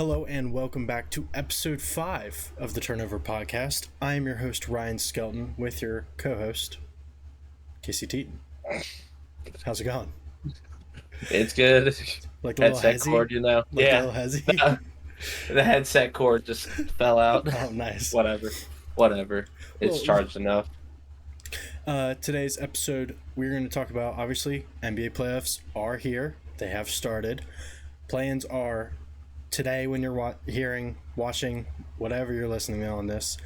Hello and welcome back to episode 5 of the Turnover Podcast. I am your host, Ryan Skelton, with your co-host, Casey Teten. How's it going? It's good. Like a little Headset hezzy? cord, you know. Like a Yeah. little hezzy? The headset cord just fell out. Oh, nice. Whatever. It's Well, charged enough. today's episode, we're going to talk about, obviously, NBA playoffs are here. They have started. Plans are today when you're watching, whatever you're listening on this.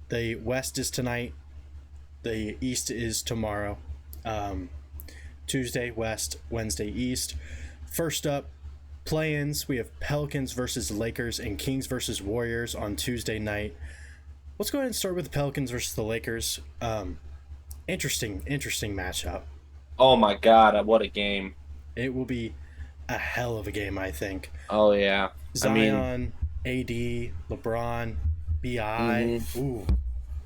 The West is tonight. The East is tomorrow. Tuesday, West, Wednesday, East. First up, play-ins. We have Pelicans versus Lakers and Kings versus Warriors on Tuesday night. Let's go ahead and start with the Pelicans versus the Lakers. Interesting matchup. Oh my God, what a game. It will be a hell of a game, I think. Oh yeah. Zion, AD, LeBron, BI. Ooh.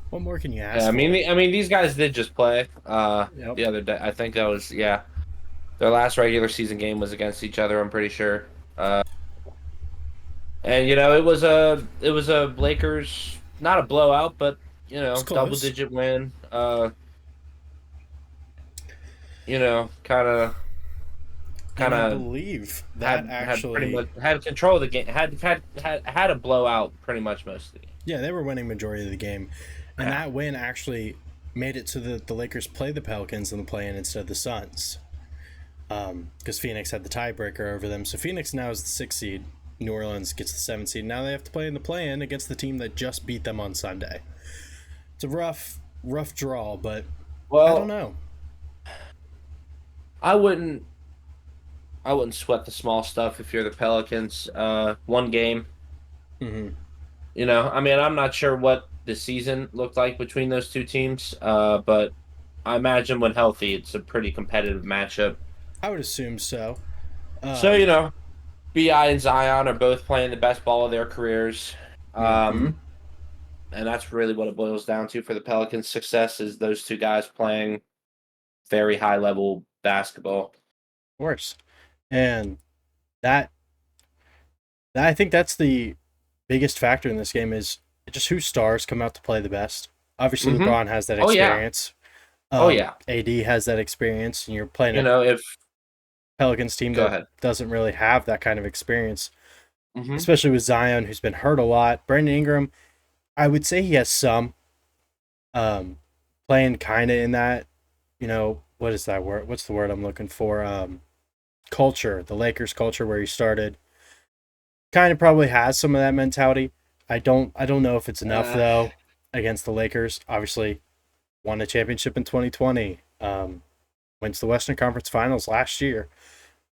What more can you ask for? I mean, these guys did just play Yep. the other day. I think that was their last regular season game was against each other. I'm pretty sure. And it was a Lakers, not a blowout, but double-digit win. Kind I of believe that had control of the game. Had a blowout pretty much most of the game. Yeah, they were winning majority of the game, and that win actually made it so that the Lakers play the Pelicans in the play-in instead of the Suns, because Phoenix had the tiebreaker over them. So Phoenix now is the 6th seed. New Orleans gets the 7th seed. Now they have to play in the play-in against the team that just beat them on Sunday. It's a rough draw, but I don't know. I wouldn't sweat the small stuff if you're the Pelicans. One game. Mm-hmm. I'm not sure what the season looked like between those two teams, but I imagine when healthy, it's a pretty competitive matchup. I would assume so. BI and Zion are both playing the best ball of their careers. And that's really what it boils down to for the Pelicans' success is those two guys playing very high-level basketball. Of course. And that I think that's the biggest factor in this game is just whose stars come out to play the best. Obviously, LeBron has that experience. AD has that experience, and you're playing if Pelicans team that doesn't really have that kind of experience, especially with Zion, who's been hurt a lot. Brandon Ingram, I would say he has some playing kind of in that, what is that word? What's the word I'm looking for? Culture, the Lakers culture where he started, kind of probably has some of that mentality. I don't know if it's enough though against the Lakers. Obviously, won a championship in 2020. Went to the Western Conference Finals last year.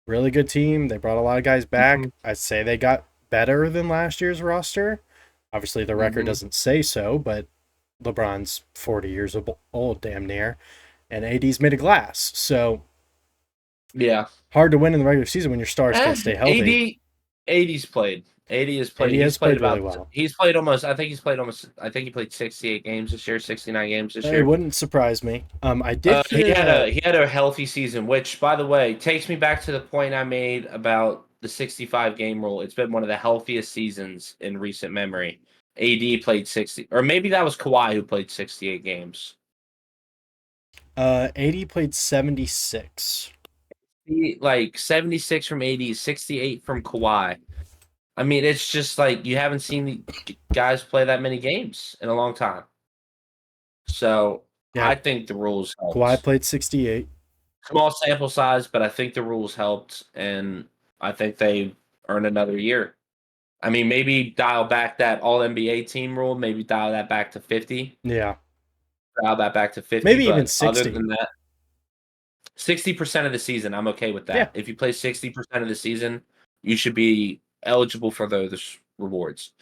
Really good team. They brought a lot of guys back. I'd say they got better than last year's roster. Obviously, the record doesn't say so, but LeBron's 40 years old, damn near, and AD's made of glass. So, yeah, hard to win in the regular season when your stars can't stay healthy. AD's played. AD has played. He's played really well. He's played almost. I think he played 68 games this year, 69 games this year. It wouldn't surprise me. I did hear he had a healthy season, which, by the way, takes me back to the point I made about the 65 game rule. It's been one of the healthiest seasons in recent memory. AD played 60, or maybe that was Kawhi who played 68 games. AD played 76. 76 from AD, 68 from Kawhi. I mean, it's just like you haven't seen the guys play that many games in a long time. So I think the rules helped. Kawhi played 68. Small sample size, but I think the rules helped, and I think they earned another year. I mean, maybe dial back that All-NBA team rule, maybe dial that back to 50. Yeah. Dial that back to 50. Maybe even 60. Other than that, 60% of the season, I'm okay with that. Yeah. If you play 60% of the season, you should be eligible for those rewards.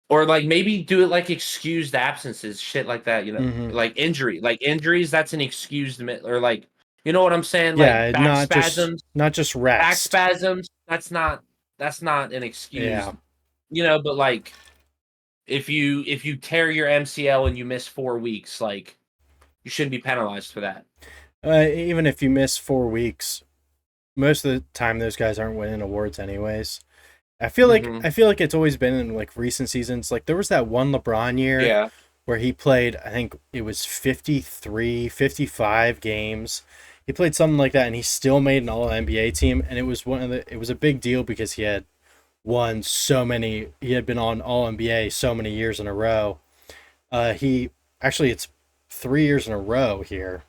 Or maybe do it like excused absences, shit like that, like injuries, that's an excused, or you know what I'm saying? Yeah, back spasms. Not just rest. Back spasms, that's not an excuse. Yeah. But if you tear your MCL and you miss 4 weeks, you shouldn't be penalized for that. Even if you miss 4 weeks, most of the time those guys aren't winning awards anyways. Mm-hmm. I feel like it's always been in like recent seasons. Like there was that one LeBron year Yeah. where he played, I think it was 53, 55 games. He played something like that and he still made an all NBA team, and it was a big deal because he had been on all NBA so many years in a row. He actually it's 3 years in a row here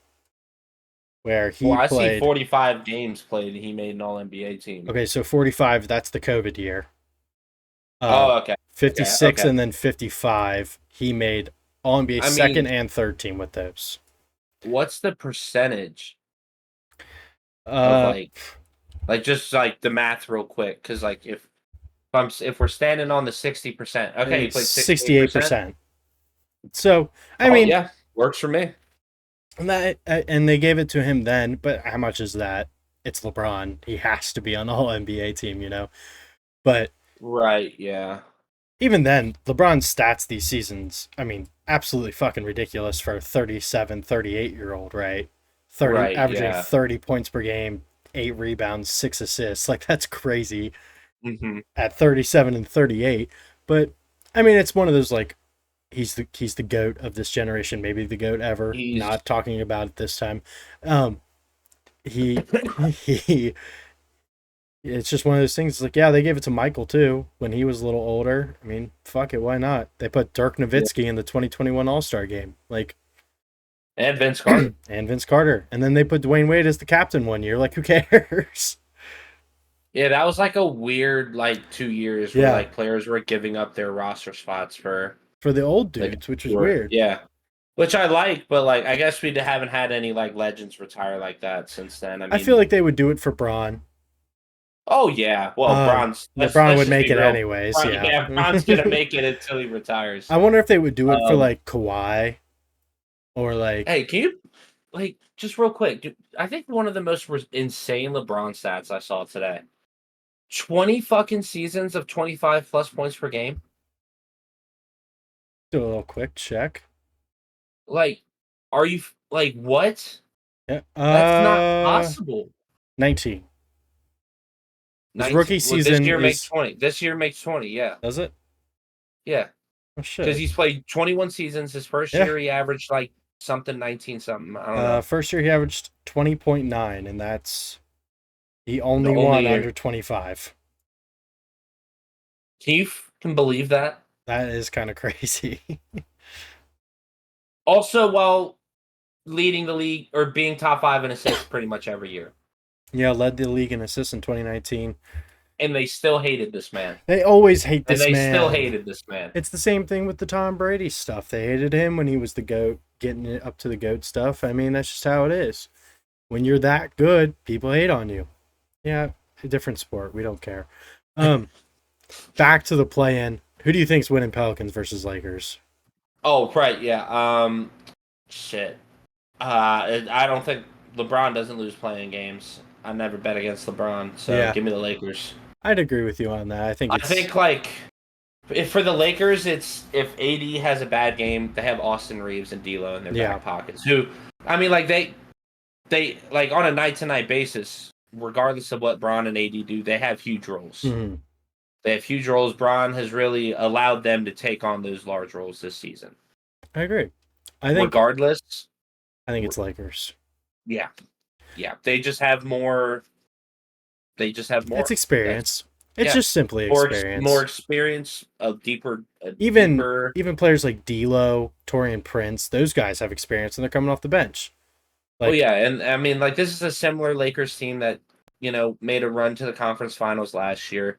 where Well, he I see played. 45 games played. He made an All NBA team. Okay, so 45, that's the COVID year. Uh, Oh, okay. Okay. 56 Okay. and then 55, he made All NBA I second mean, and third team with those. what's the percentage of Uh, like just like the math real quick? Because like if we're standing on the 60%, okay, he it's played 68%. 68%. So, I Oh mean, yeah, works for me. and they gave it to him then, but how much is that? It's LeBron. He has to be on All NBA team, you know? But Right. Yeah. even then, LeBron's stats these seasons, I mean, absolutely fucking ridiculous for a 37, 38-year-old, right? 30 Right. averaging Yeah. 30 points per game, 8 rebounds, 6 assists. Like that's crazy Mm-hmm. at 37 and 38. But I mean, it's one of those like he's the goat of this generation, maybe the goat ever. He's Not talking about it this time. Um he he it's just one of those things. It's like, yeah, they gave it to Michael too when he was a little older. I mean, fuck it, why not? They put Dirk yeah. Nowitzki in the 2021 All Star game, like, And Vince Carter. and Vince Carter, and then they put Dwayne Wade as the captain one year. Like, who cares? Yeah, that was like a weird like 2 years where Yeah, like players were giving up their roster spots for for the old like dudes, which is sure. weird. Yeah. Which I like, but like I guess we haven't had any like legends retire like that since then. I I feel mean, like they would do it for Braun. oh yeah. Well, Bron's LeBron let's would just make be it real. anyways. Bron, Yeah. yeah, Bron's gonna make it until he retires. I wonder if they would do it for Um, like Kawhi or like. hey, can you like just real quick? I think one of the most insane LeBron stats I saw today: 20 fucking seasons of 25 plus points per game. Do a little quick check. Like, are you like what? Yeah. That's not possible. 19. His 19. rookie Well, this season year makes is. 20. This year makes 20. Yeah, Does it? yeah. Oh Because shit. he's played 21 seasons. His first Yeah. year, he averaged like something 19 something. I don't know. First year he averaged 20.9, and that's he The only only won year. under 25. Can believe that? That is kind of crazy. Also, while leading the league or being top five in assists pretty much every year. Yeah, led the league in assists in 2019. And they still hated this man. They always hate And this they still man. hated this man. It's the same thing with the Tom Brady stuff. They hated him when he was the GOAT, getting it up to the GOAT stuff. I mean, that's just how it is. When you're that good, people hate on you. Yeah, a different sport. We don't care. Um, Back to the play-in. Who do you think's winning Pelicans versus Lakers? Oh, right, yeah. Shit. I don't think LeBron doesn't lose playing games. I never bet against LeBron, so Yeah, give me the Lakers. I'd agree with you on that. I think I it's think like if for the Lakers, it's if AD has a bad game, they have Austin Reeves and D'Lo in their yeah, back pockets. Who, I mean, like they like on a night to night basis, regardless of what Braun and AD do, they have huge roles. hmm They have huge roles. Braun has really allowed them to take on those large roles this season. I agree. I think Regardless, I think it's Lakers. yeah, yeah, they just have more. They just have It's more. experience. It's Yeah, just simply more experience. experience, a Even deeper. even players like D'Lo, Torian Prince, those guys have experience and they're coming off the bench. Oh Like yeah, and I mean, like this is a similar Lakers team that made a run to the conference finals last year.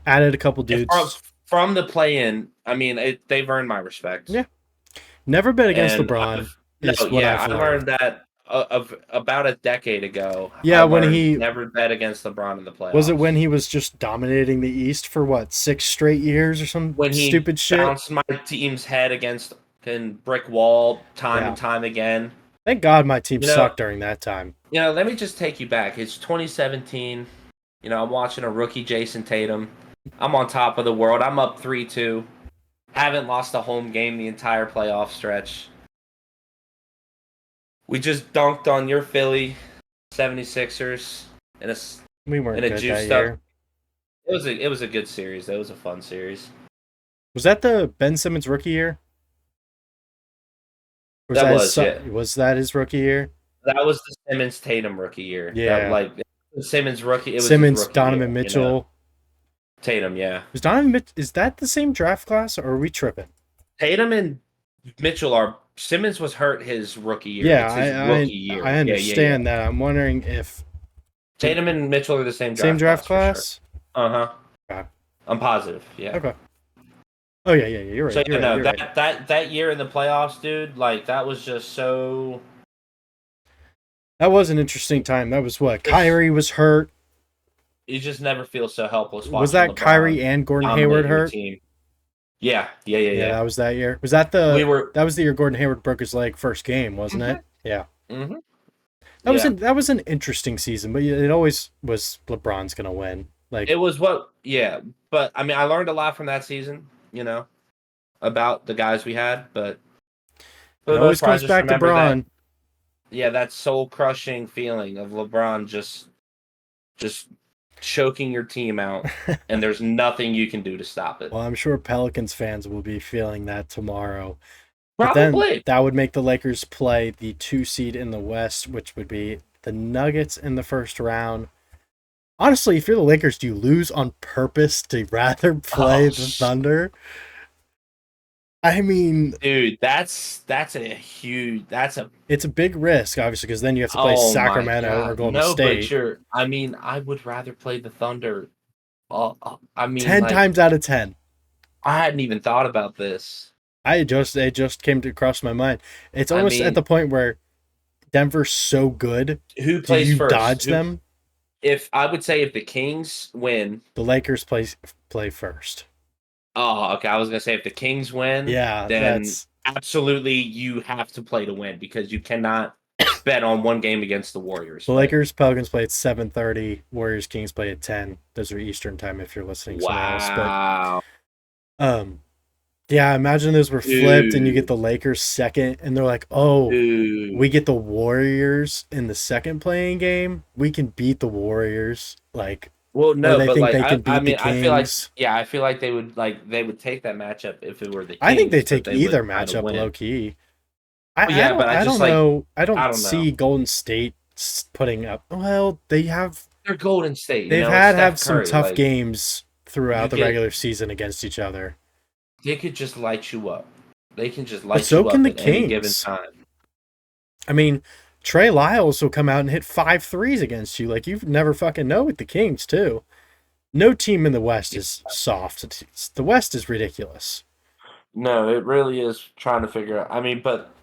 added a couple If from dudes. from the play-in, I mean, they've earned my respect. Yeah, never bet against And LeBron no, is what yeah, I've I learned. learned that of about a decade ago. I Yeah, when learned he never bet against LeBron in the was it when playoffs. he was just dominating the East for what 6 straight years or some When he stupid shit. bounced my team's head against a brick wall time and Yeah, time again. thank God my team You know, sucked during that time. let me just take you back. It's 2017. I'm watching a rookie Jason Tatum. I'm on top of the world. I'm up 3-2. Haven't lost a home game the entire playoff stretch. We just dunked on your Philly 76ers in a We weren't in a good that juiced up year. it was a good series. That was a fun series. Was that the Ben Simmons rookie year? Was That that was, yeah. his rookie year? That was the Simmons Tatum rookie year. That Yeah. like Simmons rookie. It was his Simmons, rookie year. Donovan Mitchell. Tatum, yeah. Is that the same draft class, or are we tripping? Tatum and Mitchell are. Simmons was hurt his rookie year. Yeah, It's his rookie year. I Yeah, yeah, yeah. understand that. I'm wondering if Tatum and Mitchell are the same same draft draft class for sure. class. Uh-huh. Okay. I'm positive. Yeah. Okay. Oh yeah, you're right. So You're right. You're right. that year in the playoffs, dude, like that was just so. That was an interesting time. That was what Just, Kyrie was hurt. you just never feel so helpless Was watching that LeBron Kyrie and Gordon Hayward dominate your hurt? team. Yeah, yeah, yeah, Yeah, yeah. that was that year. We were. that was the year Gordon Hayward broke his leg first game, wasn't it? Yeah. Mm-hmm. That was an interesting season, but it always was LeBron's gonna win. Like It was yeah. But I mean, I learned a lot from that season, about the guys we had. But for it the always most part, I comes just back to remember that. Bron. Yeah, that soul crushing feeling of LeBron just choking your team out, and there's nothing you can do to stop it. Well, I'm sure Pelicans fans will be feeling that tomorrow. But then Probably. that would make the Lakers play the 2 seed in the West, which would be the Nuggets in the first round. Honestly, if you're the Lakers, do you lose on purpose to rather play the Thunder? I mean, dude, it's a big risk, obviously, because then you have to play Sacramento or Golden State. But I would rather play the Thunder. I mean, 10 times out of 10. I hadn't even thought about this. It just came across my mind. It's almost at the point where Denver's so good. Who plays first? Dodge them? I would say if the Kings win, the Lakers play first. Oh, okay. I was gonna say if the Kings win, then absolutely you have to play to win because you cannot bet on one game against the Warriors. The Lakers Pelicans play at 7:30. Warriors Kings play at 10. Those are Eastern time if you're listening. Wow. But, yeah, imagine those were flipped and you get the Lakers second, and they're like, "Oh, we get the Warriors in the second playing game. We can beat the Warriors." Like. Well, no, but like I feel like they would take that matchup if it were the Kings. I think they take either matchup low key. I don't know. I don't see Golden State putting up. Well, they're Golden State. They've had some tough games throughout the regular season against each other. They could just light you up. They can just light you up. So can the Kings. Any given time. I mean, Trey Lyles will come out and hit 5 threes against you. Like, you've never fucking know with the Kings, too. No team in the West is soft. The West is ridiculous. No, it really is trying to figure out. I mean, but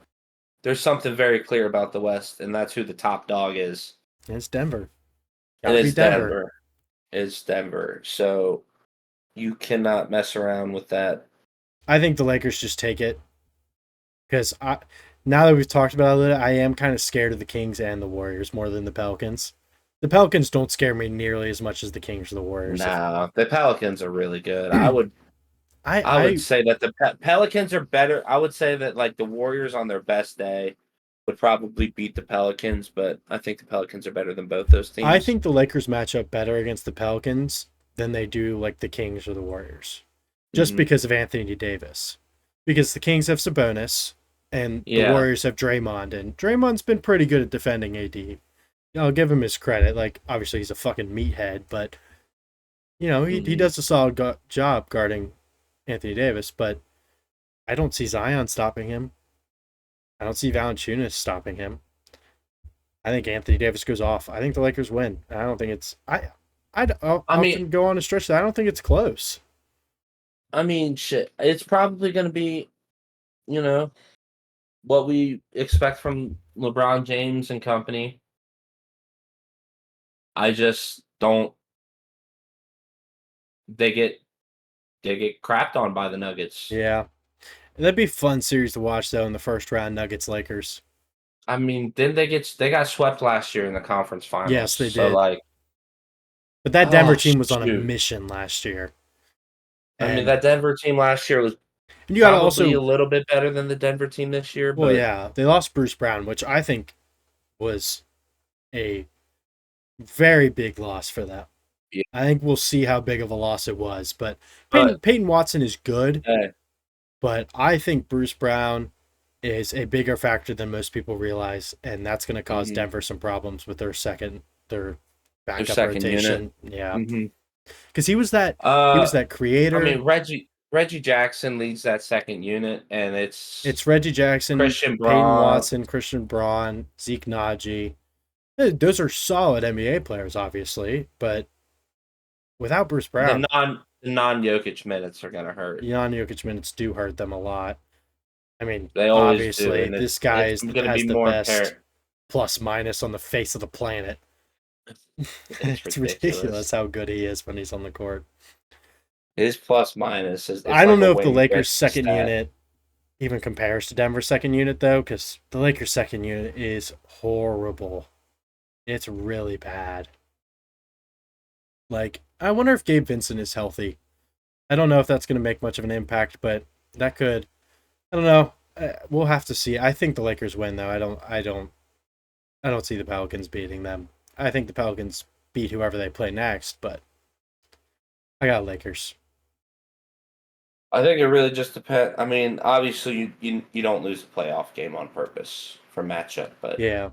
there's something very clear about the West, and that's who the top dog is. It's Denver. It's Denver. It's Denver. So you cannot mess around with that. I think the Lakers just take it. Because now that we've talked about it, I am kind of scared of the Kings and the Warriors more than the Pelicans. The Pelicans don't scare me nearly as much as the Kings or the Warriors. No, the Pelicans are really good. I would say that the Pelicans are better. I would say that like the Warriors on their best day would probably beat the Pelicans, but I think the Pelicans are better than both those teams. I think the Lakers match up better against the Pelicans than they do like the Kings or the Warriors. Just because of Anthony Davis. Because the Kings have Sabonis. And the Warriors have Draymond, and Draymond's been pretty good at defending AD. I'll give him his credit. Like, obviously, he's a fucking meathead, but, he does a solid job guarding Anthony Davis, but I don't see Zion stopping him. I don't see Valanciunas stopping him. I think Anthony Davis goes off. I think the Lakers win. I don't think it's... I'll go on a stretch that I don't think it's close. I mean, shit. It's probably going to be, what we expect from LeBron James and company. I just don't. They get crapped on by the Nuggets. Yeah, that'd be a fun series to watch though in the first round. Nuggets Lakers. I mean, then they got swept last year in the conference finals. Yes, they did. So but that Denver team was on a mission last year. I mean, that Denver team last year was. And you got to also a little bit better than the Denver team this year. Well, yeah, they lost Bruce Brown, which I think was a very big loss for them. Yeah, I think we'll see how big of a loss it was. But but Peyton Watson is good, uh, but I think Bruce Brown is a bigger factor than most people realize, and that's going to cause mhm, Denver some problems with their their backup second unit. rotation. Yeah, hmm because he was Uh, that I creator. mean Reggie Jackson leads that second unit, and it's It's Reggie Jackson, Christian Peyton Braun. Watson, Christian Braun, Zeke Naji. Those are solid NBA players, obviously, but without Bruce Brown, The non Jokic minutes are gonna hurt. Jan Jokic minutes do hurt them a lot. I mean, They always do, obviously, and this guy it's gonna has be the more best apparent. plus minus on the face of the planet. It's It's ridiculous ridiculous. how good he is when he's on the court. His plus minus is I it's don't like a know if the Wayne Lakers' Gretzky second stat. unit even compares to Denver's second unit, though, because the Lakers' second unit is horrible. It's really bad. Like, I wonder if Gabe Vincent is healthy. I don't know if that's going to make much of an impact, but that could. I don't know. We'll have to see. I think the Lakers win, though. I don't see the Pelicans beating them. I think the Pelicans beat whoever they play next, but I got Lakers. I think it really just depends. I mean, obviously, you don't lose a playoff game on purpose for matchup, but Yeah,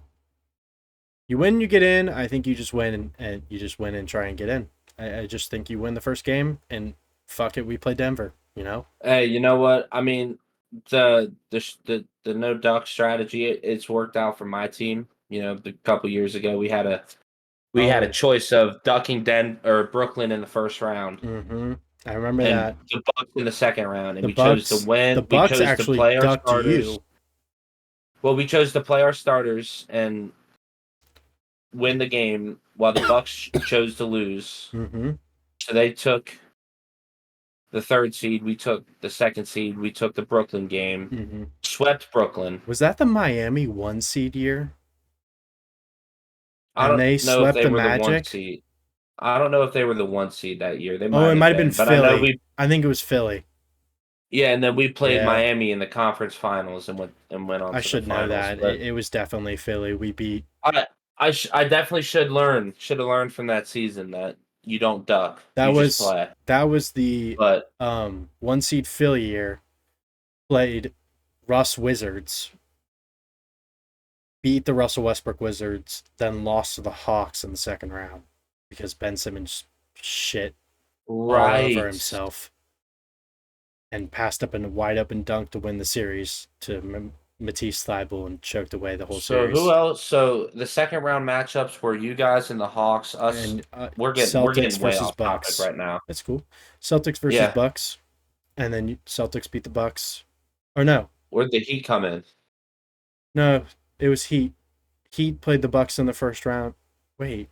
you win, you get in. I think you just win and you just win and try and get in. I just think you win the first game and fuck it, we play Denver. You know? hey, you know what? I mean, the no duck strategy, it's worked out for my team. You know, a couple years ago, we had a Oh, choice of ducking Den or Brooklyn in the first round mm-hmm. I remember and that. the Bucks in the second round, and The we chose to Bucks, the win. We Bucks chose to actually play our ducked starters. you. Well, we chose to play our starters and win the game, while the Bucks chose to lose. Mm-hmm. So they took the third seed. We took the second seed. We took the Brooklyn game, Mm-hmm. swept Brooklyn. Was that the Miami one seed year? I And don't they know if swept they the were the one Magic? seed. I don't know if they were the one seed that year. They Oh, it might might have have been been, but I know Philly. we I think it was Philly. yeah, and then we played Yeah, Miami in the conference finals and went on I to the should know finals. that. But It was definitely Philly. We beat. I I definitely should have learned from that season that you don't duck, That you just was play. that was the But one seed Philly year. Played Russ Wizards, beat the Russell Westbrook Wizards, then lost to the Hawks in the second round because Ben Simmons shit all over right. himself and passed up a wide open dunk to win the series to Matisse Thybulle and choked away the whole So who series. else? So the second round matchups were you guys and the Hawks. Us, And we're Celtics getting way versus off topic Bucks. right now. That's cool. Celtics versus Yeah, Bucks, and then Celtics beat the Bucks. Or no, where'd the Heat come in? no, it was Heat. Heat played the Bucks in the first round. Wait,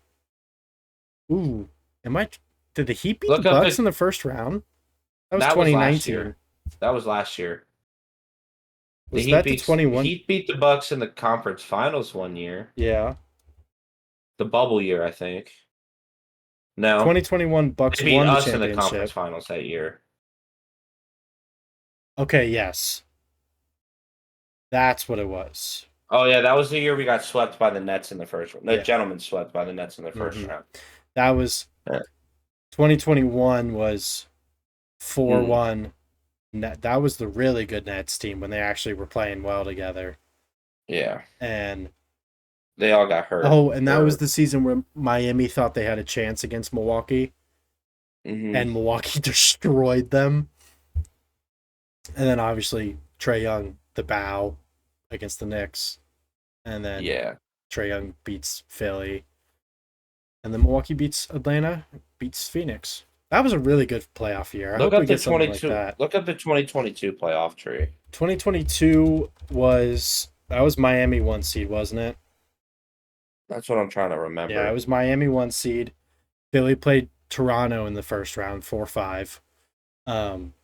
ooh, am I? Did the Heat beat the Look up Bucks the. in the first round? That was That was last year. 2019. That was last year. The Was that the 21? Heat beat the Bucks in the conference finals one year. Yeah, The bubble year, I think. No, 2021 Bucks they beat won the us in the conference championship. finals that year. Okay, yes, that's what it was. Oh yeah, that was the year we got swept by the Nets in the first round. No, Yeah. gentlemen swept by the Nets in the first hmm round. That was Yeah. 2021 was Mm, 4-1. That was the really good Nets team when they actually were playing well together. yeah, And they all got hurt. oh, and that was Or the season where Miami thought they had a chance against Milwaukee, hmm and Milwaukee destroyed them. And then obviously Trey Young, the bow against the Knicks, and then yeah. Trey Young beats Philly, and then Milwaukee beats Atlanta, beats Phoenix. That was a really good playoff year. I Look hope we up the get something like 22. that. Look up the 2022 playoff tree. 2022 was that was Miami one seed, wasn't it? That's what I'm trying to Yeah, it remember. was Miami one seed. Philly played Toronto in the first round, 4-5. Um,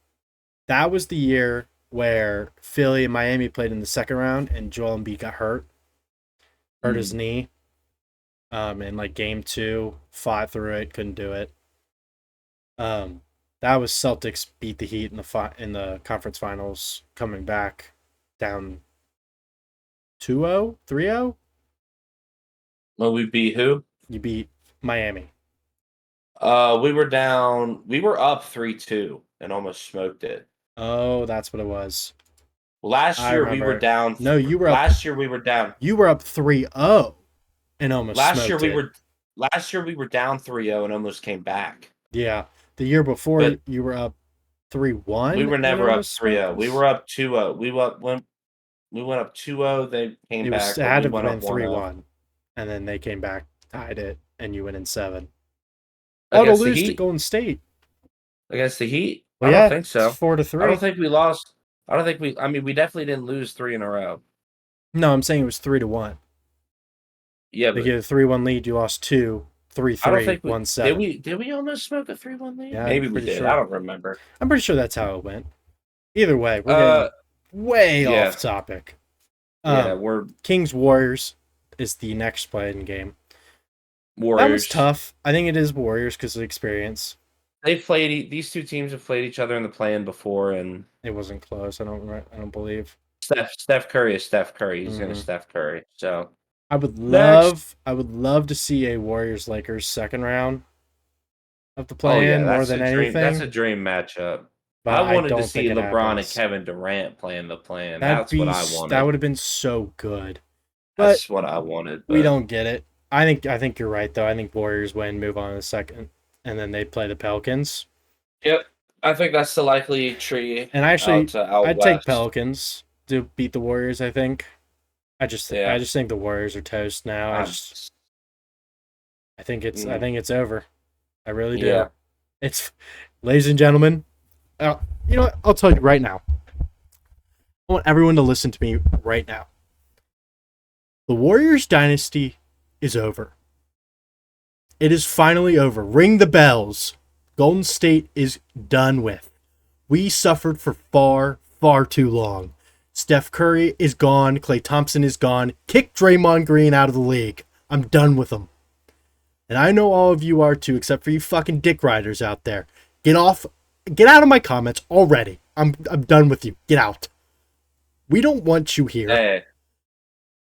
that was the year where Philly and Miami played in the second round, and Joel Embiid got hurt his Mm. knee. In like game two, fought through it, couldn't do it. Um, that was Celtics beat the Heat in the conference finals, coming back down 2-0, 3-0. Well, we beat who? You beat Miami. We were down. We were up 3-2 and almost smoked it. Oh, that's what it was. Last I year we were remember. down. No, you were up. Last year we were down. You were up 3-0 and almost Last year smoked we it. were. Last year we were down 3-0 and almost came back. Yeah. The year before, But you were up 3-1. we were and never up almost 3-0. smoked We us? were up 2-0. We went up 2-0. They came It back, but had we to have went been up 1-0 3-1, and then they came back, tied it, and you went in 7. Oh, to against the lose to Heat. Golden State. Against the Heat, Well, I don't yeah, think it's so. 4-3. I don't think we lost. I don't think we. I mean, we definitely didn't lose 3 in a row. No, I'm saying it was 3-1. Yeah, They but get a 3-1 lead. You lost 2, I don't 3-3, think we 1-7. Did we almost smoke a 3-1 lead? Yeah, I'm Maybe we pretty did. sure. I don't remember. I'm pretty sure that's how it went. Either way, we're getting way yeah. off topic. Yeah, we're Kings Warriors is the next play-in game. Warriors. That was tough. I think it is Warriors because of experience. These two teams have played each other in the play-in before, and It wasn't close. I don't believe. Steph Curry is Steph Curry. He's gonna Steph Curry. So I would love to see a Warriors Lakers second round of the play-in more than anything. That's a dream matchup. But I wanted don't to see think it LeBron happens. and Kevin Durant playing the play-in. That's what I wanted. That would have been so good. That's what I wanted. We don't get it. I think you're right though. I think Warriors win, move on to the second, and then they play the Pelicans. Yep, I think that's the likely tree. And actually, I'd take west. Pelicans to beat the Warriors. I think. I just think the Warriors are toast now. I think it's over. I really do. Yeah. It's, ladies and gentlemen. You know what? I'll tell you right now. I want everyone to listen to me right now. The Warriors dynasty is over. It is finally over. Ring the bells. Golden State is done with. We suffered for far, far too long. Steph Curry is gone. Klay Thompson is gone. Kick Draymond Green out of the league. I'm done with him. And I know all of you are too, except for you fucking dick riders out there. Get out of my comments already. I'm done with you. Get out. We don't want you here. Hey.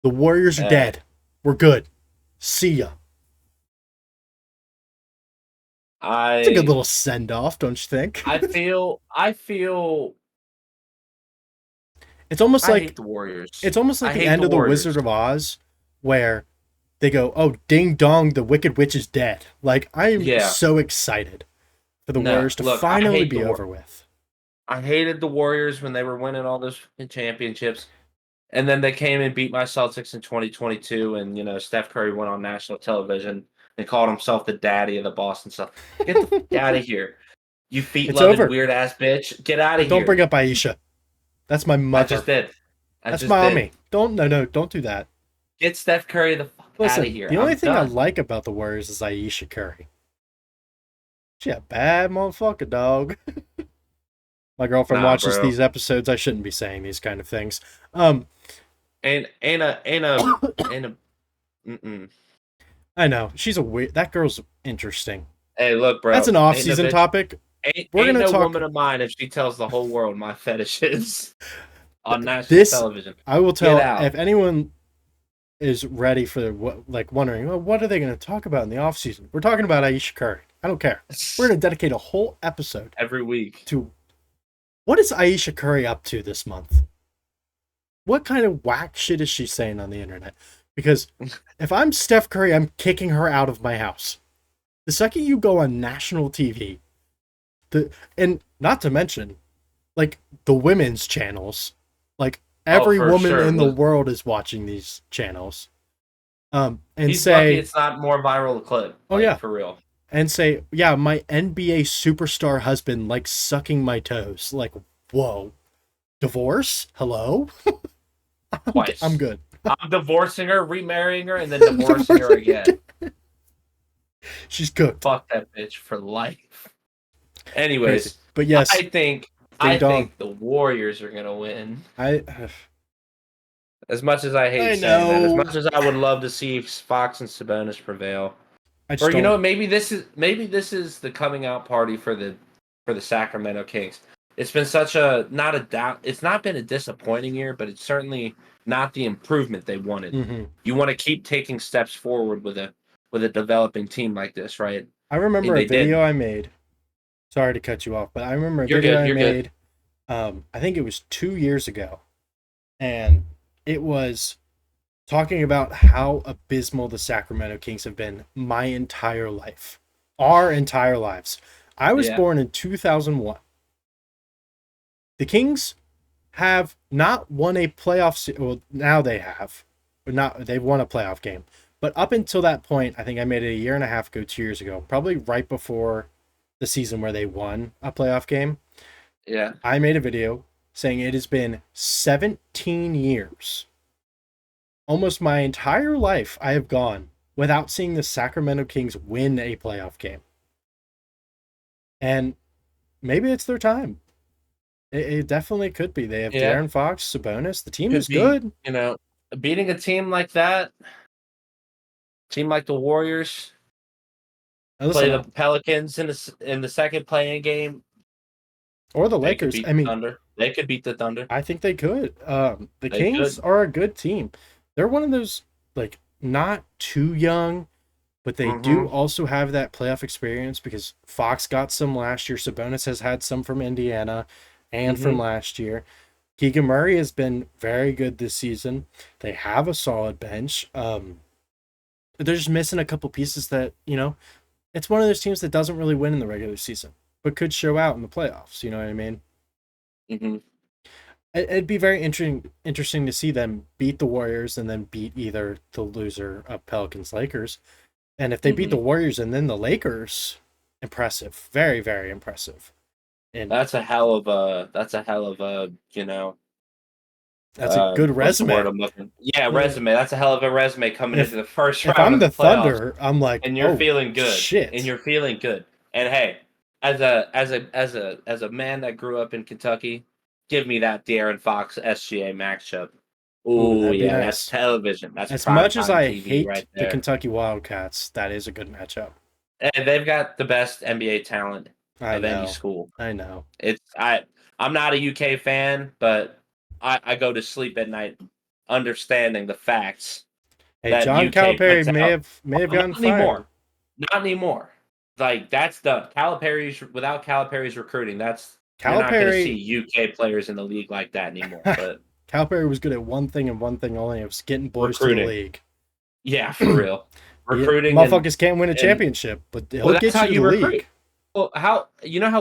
The Warriors are dead. We're good. See ya. It's a good little send off, don't you think? I feel it's almost like hate the Warriors. It's almost like the end of the Wizard of Oz, where they go, "Oh, ding dong, the Wicked Witch is dead." Like, I am so excited for the Warriors to finally be over with. I hated the Warriors when they were winning all those championships, and then they came and beat my Celtics in 2022, and Steph Curry went on national television and called himself the daddy of the Boston Celtics. Get the fuck out of here, you feet-loving weird-ass bitch. Get out of here. Don't bring up Aisha. That's my mother. I just did. That's mommy. Don't do that. Get Steph Curry the fuck out of here. The only thing I like about the Warriors is Aisha Curry. She a bad motherfucker, dog. My girlfriend watches these episodes. I shouldn't be saying these kind of things. I know. She's a weird. That girl's interesting. Hey, look, bro. That's an off-season topic. We're gonna talk. Woman of mine if she tells the whole world my fetish is on national television. I will tell if anyone is ready for wondering, well, what are they going to talk about in the off-season? We're talking about Aisha Curry. I don't care. We're going to dedicate a whole episode every week to what is Aisha Curry up to this month? What kind of whack shit is she saying on the internet? Because if I'm Steph Curry, I'm kicking her out of my house. The second you go on national TV, and not to mention, like, the women's channels, like, every woman in the world is watching these channels. And he's lucky it's not more viral clip. For real. And say, yeah, my NBA superstar husband likes sucking my toes. Like, whoa. Divorce? Hello? Twice. I'm good. I'm divorcing her, remarrying her, and then divorcing her again. She's good. Fuck that bitch for life. Anyways, crazy. But yes, I think the Warriors are gonna win. As much as I hate saying that, as much as I would love to see Fox and Sabonis prevail, maybe this is the coming out party for the Sacramento Kings. It's been such it's not been a disappointing year, but it's certainly not the improvement they wanted. Mm-hmm. You want to keep taking steps forward with a developing team like this, right? I remember and a they video didn't. I made. Sorry to cut you off, but I remember a You're video good. I You're good. made. I think it was 2 years ago, and it was talking about how abysmal the Sacramento Kings have been my entire life, our entire lives. I was Yeah. born in 2001. The Kings have not won a playoff. Well, now they have, but not they've won a playoff game. But up until that point, I think I made it a year and a half ago, 2 years ago, probably right before the season where they won a playoff game. Yeah. I made a video saying it has been 17 years, almost my entire life, I have gone without seeing the Sacramento Kings win a playoff game. And maybe it's their time. It definitely could be. They have Yeah. De'Aaron Fox, Sabonis. The team Could is be, good. beating a team like that, team like the Warriors, Now, play listen, the Pelicans in the second playing game. or the They could Lakers. beat I the mean, Thunder. They could beat the Thunder. I think they could. The They Kings could. are a good team. They're one of those, like, not too young, but they do Mm-hmm. also have that playoff experience because Fox got some last year. Sabonis has had some from Indiana and from Mm-hmm. last year. Keegan Murray has been very good this season. They have a solid bench. They're just missing a couple pieces that, it's one of those teams that doesn't really win in the regular season, but could show out in the playoffs. You know what I mean? Mm-hmm. It'd be very interesting to see them beat the Warriors and then beat either the loser of Pelicans Lakers. And if they beat Mm-hmm. the Warriors and then the Lakers, impressive. Very, very impressive. And That's a hell of a. That's a hell of a. that's a good What's the word resume. I'm looking? Yeah, resume. That's a hell of a resume coming If into the first if round I'm of the the playoffs, Thunder, I'm like, and you're oh feeling good. And shit. you're feeling good. And hey, as a man that grew up in Kentucky, give me that De'Aaron Fox SGA matchup. Ooh, Oh that'd be yeah, that's nice. television. That's As much as primetime I TV hate right the there. Kentucky Wildcats, that is a good matchup. And they've got the best NBA talent I of any know. school. I know. I'm not a UK fan, but I go to sleep at night understanding the facts Hey, that John UK Calipari puts may out. have gotten Not fired. anymore. Not anymore. Like that's done. Without Calipari's recruiting, that's you're not going to see Calipari UK players in the league like that anymore. But Calipari was good at one thing and one thing only. It was getting boys to the recruiting, league. yeah, for real. Yeah, Recruiting motherfuckers can't win a and championship, but he'll well, that's get how you to the you recruit. league. Well, how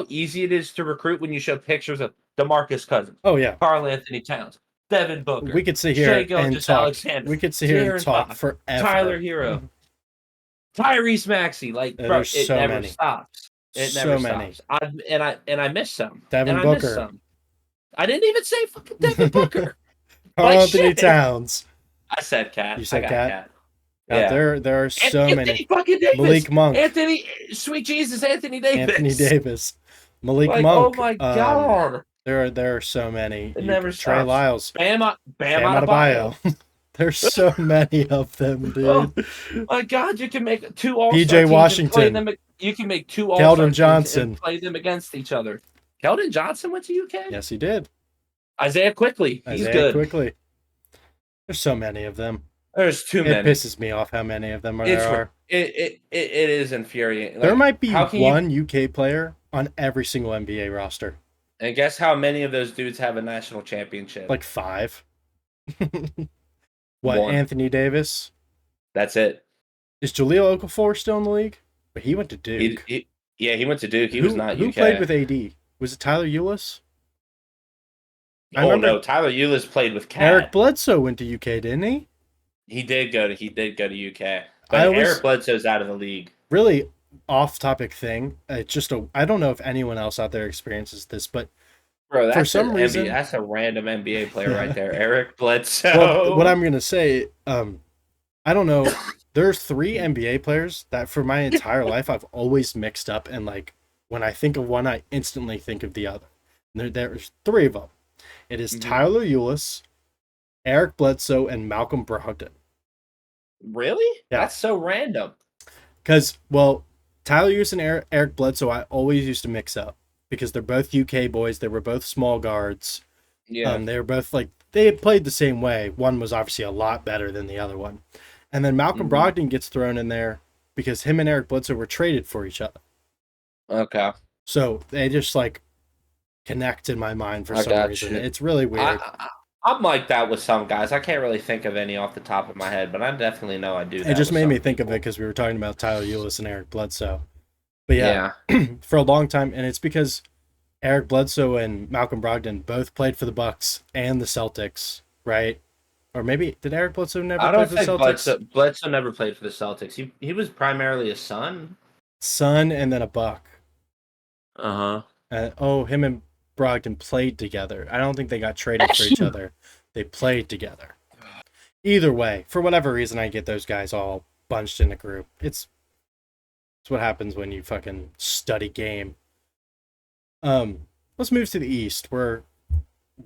easy it is to recruit when you show pictures of DeMarcus Cousins, Oh yeah, Karl Anthony Towns, Devin we Booker, could sit Shea here and Gilgeous talk. Alexander, We could sit here and De'Aaron talk Fox, Tyler forever. Hero, Tyrese Maxey. Like, bro, There's it so never many, stops. It never so many. stops. I miss some. And Devin I miss Booker, some. I didn't even say fucking Devin Booker. Karl Like Anthony shit. Towns. I said cat. You I said got Cat. cat. God, Yeah. there are so many. Anthony fucking Davis. Malik Monk, Anthony, sweet Jesus, Anthony Anthony Davis. Davis, Malik Like, oh Monk. my god. There are so many. It never Trey stops. Lyles, Bam Bam out of bio. Adebayo. There's so many of them, Oh dude. my god, you can make two all-star PJ teams and play Washington, them. You can make two all-star Keldon teams and Johnson. play them against each other. Keldon Johnson went to UK? Yes, he did. Isaiah Quickly. He's Isaiah good. Quickly. There's so many of them. There's too It many. pisses me off how many of them there are. It is infuriating. There Like, might be how can one UK player on every single NBA roster. and guess how many of those dudes have a national championship? Like 5. What, One. Anthony Davis? That's it. Is Jahlil Okafor still in the league? But he went to Duke. He went to Duke. He who, was not who UK. played with AD? Was it Tyler Eulis? I Oh remember no, Tyler Eulis played with Cat. Eric Bledsoe went to UK, didn't he? He did go to UK. But Eric Bledsoe's out of the league. Really off-topic thing. I don't know if anyone else out there experiences this, but Bro, that's for some reason, that's a random NBA player right there, Eric Bledsoe. Well, what I'm gonna say, I don't know. There's 3 NBA players that for my entire life I've always mixed up, and like when I think of one, I instantly think of the other. And there's 3 of them. It is Tyler Eulis, Eric Bledsoe, and Malcolm Brogdon. Really? Yeah. That's so random. Because, well, Tyler Eulis and Eric Bledsoe, I always used to mix up because they're both UK boys. They were both small guards. Yeah. They were both they had played the same way. One was obviously a lot better than the other one. And then Malcolm Brogdon gets thrown in there because him and Eric Bledsoe were traded for each other. Okay. So they just like connect in my mind for some reason. It's really weird. I'm like that with some guys. I can't really think of any off the top of my head, but I definitely know I do that. It just with made some me think people. of it because we were talking about Tyler Eulis and Eric Bledsoe. But yeah, for a long time, and it's because Eric Bledsoe and Malcolm Brogdon both played for the Bucks and the Celtics, right? Or maybe did Eric Bledsoe never I play don't for the think Celtics? Bledsoe never played for the Celtics. He was primarily a Sun. Son and then a Buck. Uh huh. Him and Brogdon played together. I don't think they got traded for each other. They played together. Either way, for whatever reason, I get those guys all bunched in a group. It's what happens when you fucking study game. Let's move to the East. We're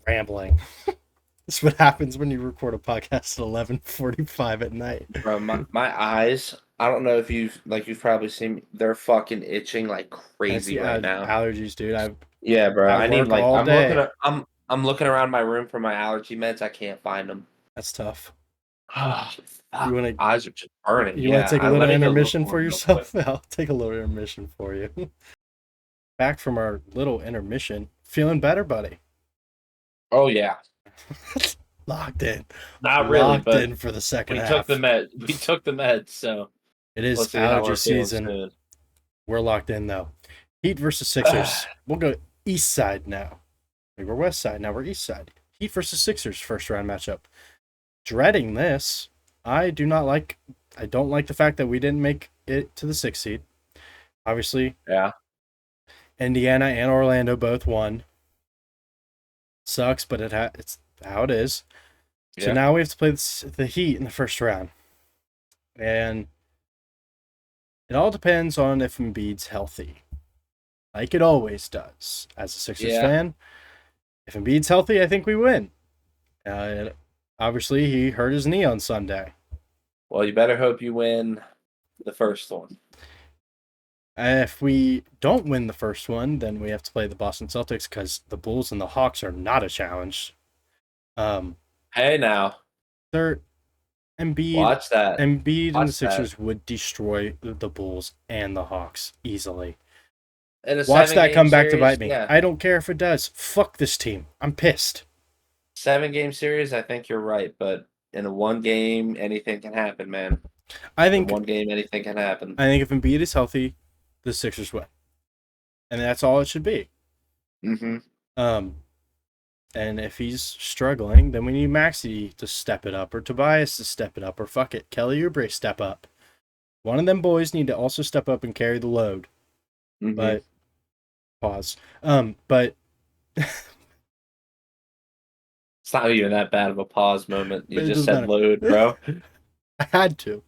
rambling. This is what happens when you record a podcast at 11:45 at night. Bro, my eyes. I don't know if you've probably seen me. They're fucking itching like crazy right now. Allergies, dude. Yeah, bro. I I need work all day. I'm looking around my room for my allergy meds. I can't find them. That's tough. You want to eyes are just burning. You want to take a little intermission for yourself? I'll take a little intermission for you. Back from our little intermission. Feeling better, buddy? Oh yeah. Locked in. Not really, Locked but in for the second half. We took the meds, so it is allergy season. We're locked in though. Heat versus Sixers. We'll go east side now. We were west side, now we're east side. Heat versus Sixers first round matchup. Dreading this. I don't like the fact that we didn't make it to the 6th seed. Obviously. Yeah. Indiana and Orlando both won. Sucks, but it's how it is. Yeah. So now we have to play the Heat in the first round. And it all depends on if Embiid's healthy. Like it always does. As a Sixers fan, if Embiid's healthy, I think we win. Obviously, he hurt his knee on Sunday. Well, you better hope you win the first one. If we don't win the first one, then we have to play the Boston Celtics because the Bulls and the Hawks are not a challenge. Hey, now. They're Embiid. Watch that. Embiid and the Sixers would destroy the Bulls and the Hawks easily. Watch that come back to bite me. Yeah. I don't care if it does. Fuck this team. I'm pissed. 7-game series, I think you're right, but in a 1 game, anything can happen, man. I think in 1 game, anything can happen. I think if Embiid is healthy, the Sixers win, and that's all it should be. Mm-hmm. And if he's struggling, then we need Maxey to step it up, or Tobias to step it up, or fuck it, Kelly Oubre step up. One of them boys need to also step up and carry the load. Mm-hmm. But pause. But it's not even that bad of a pause moment. You just said load, bro. I had to.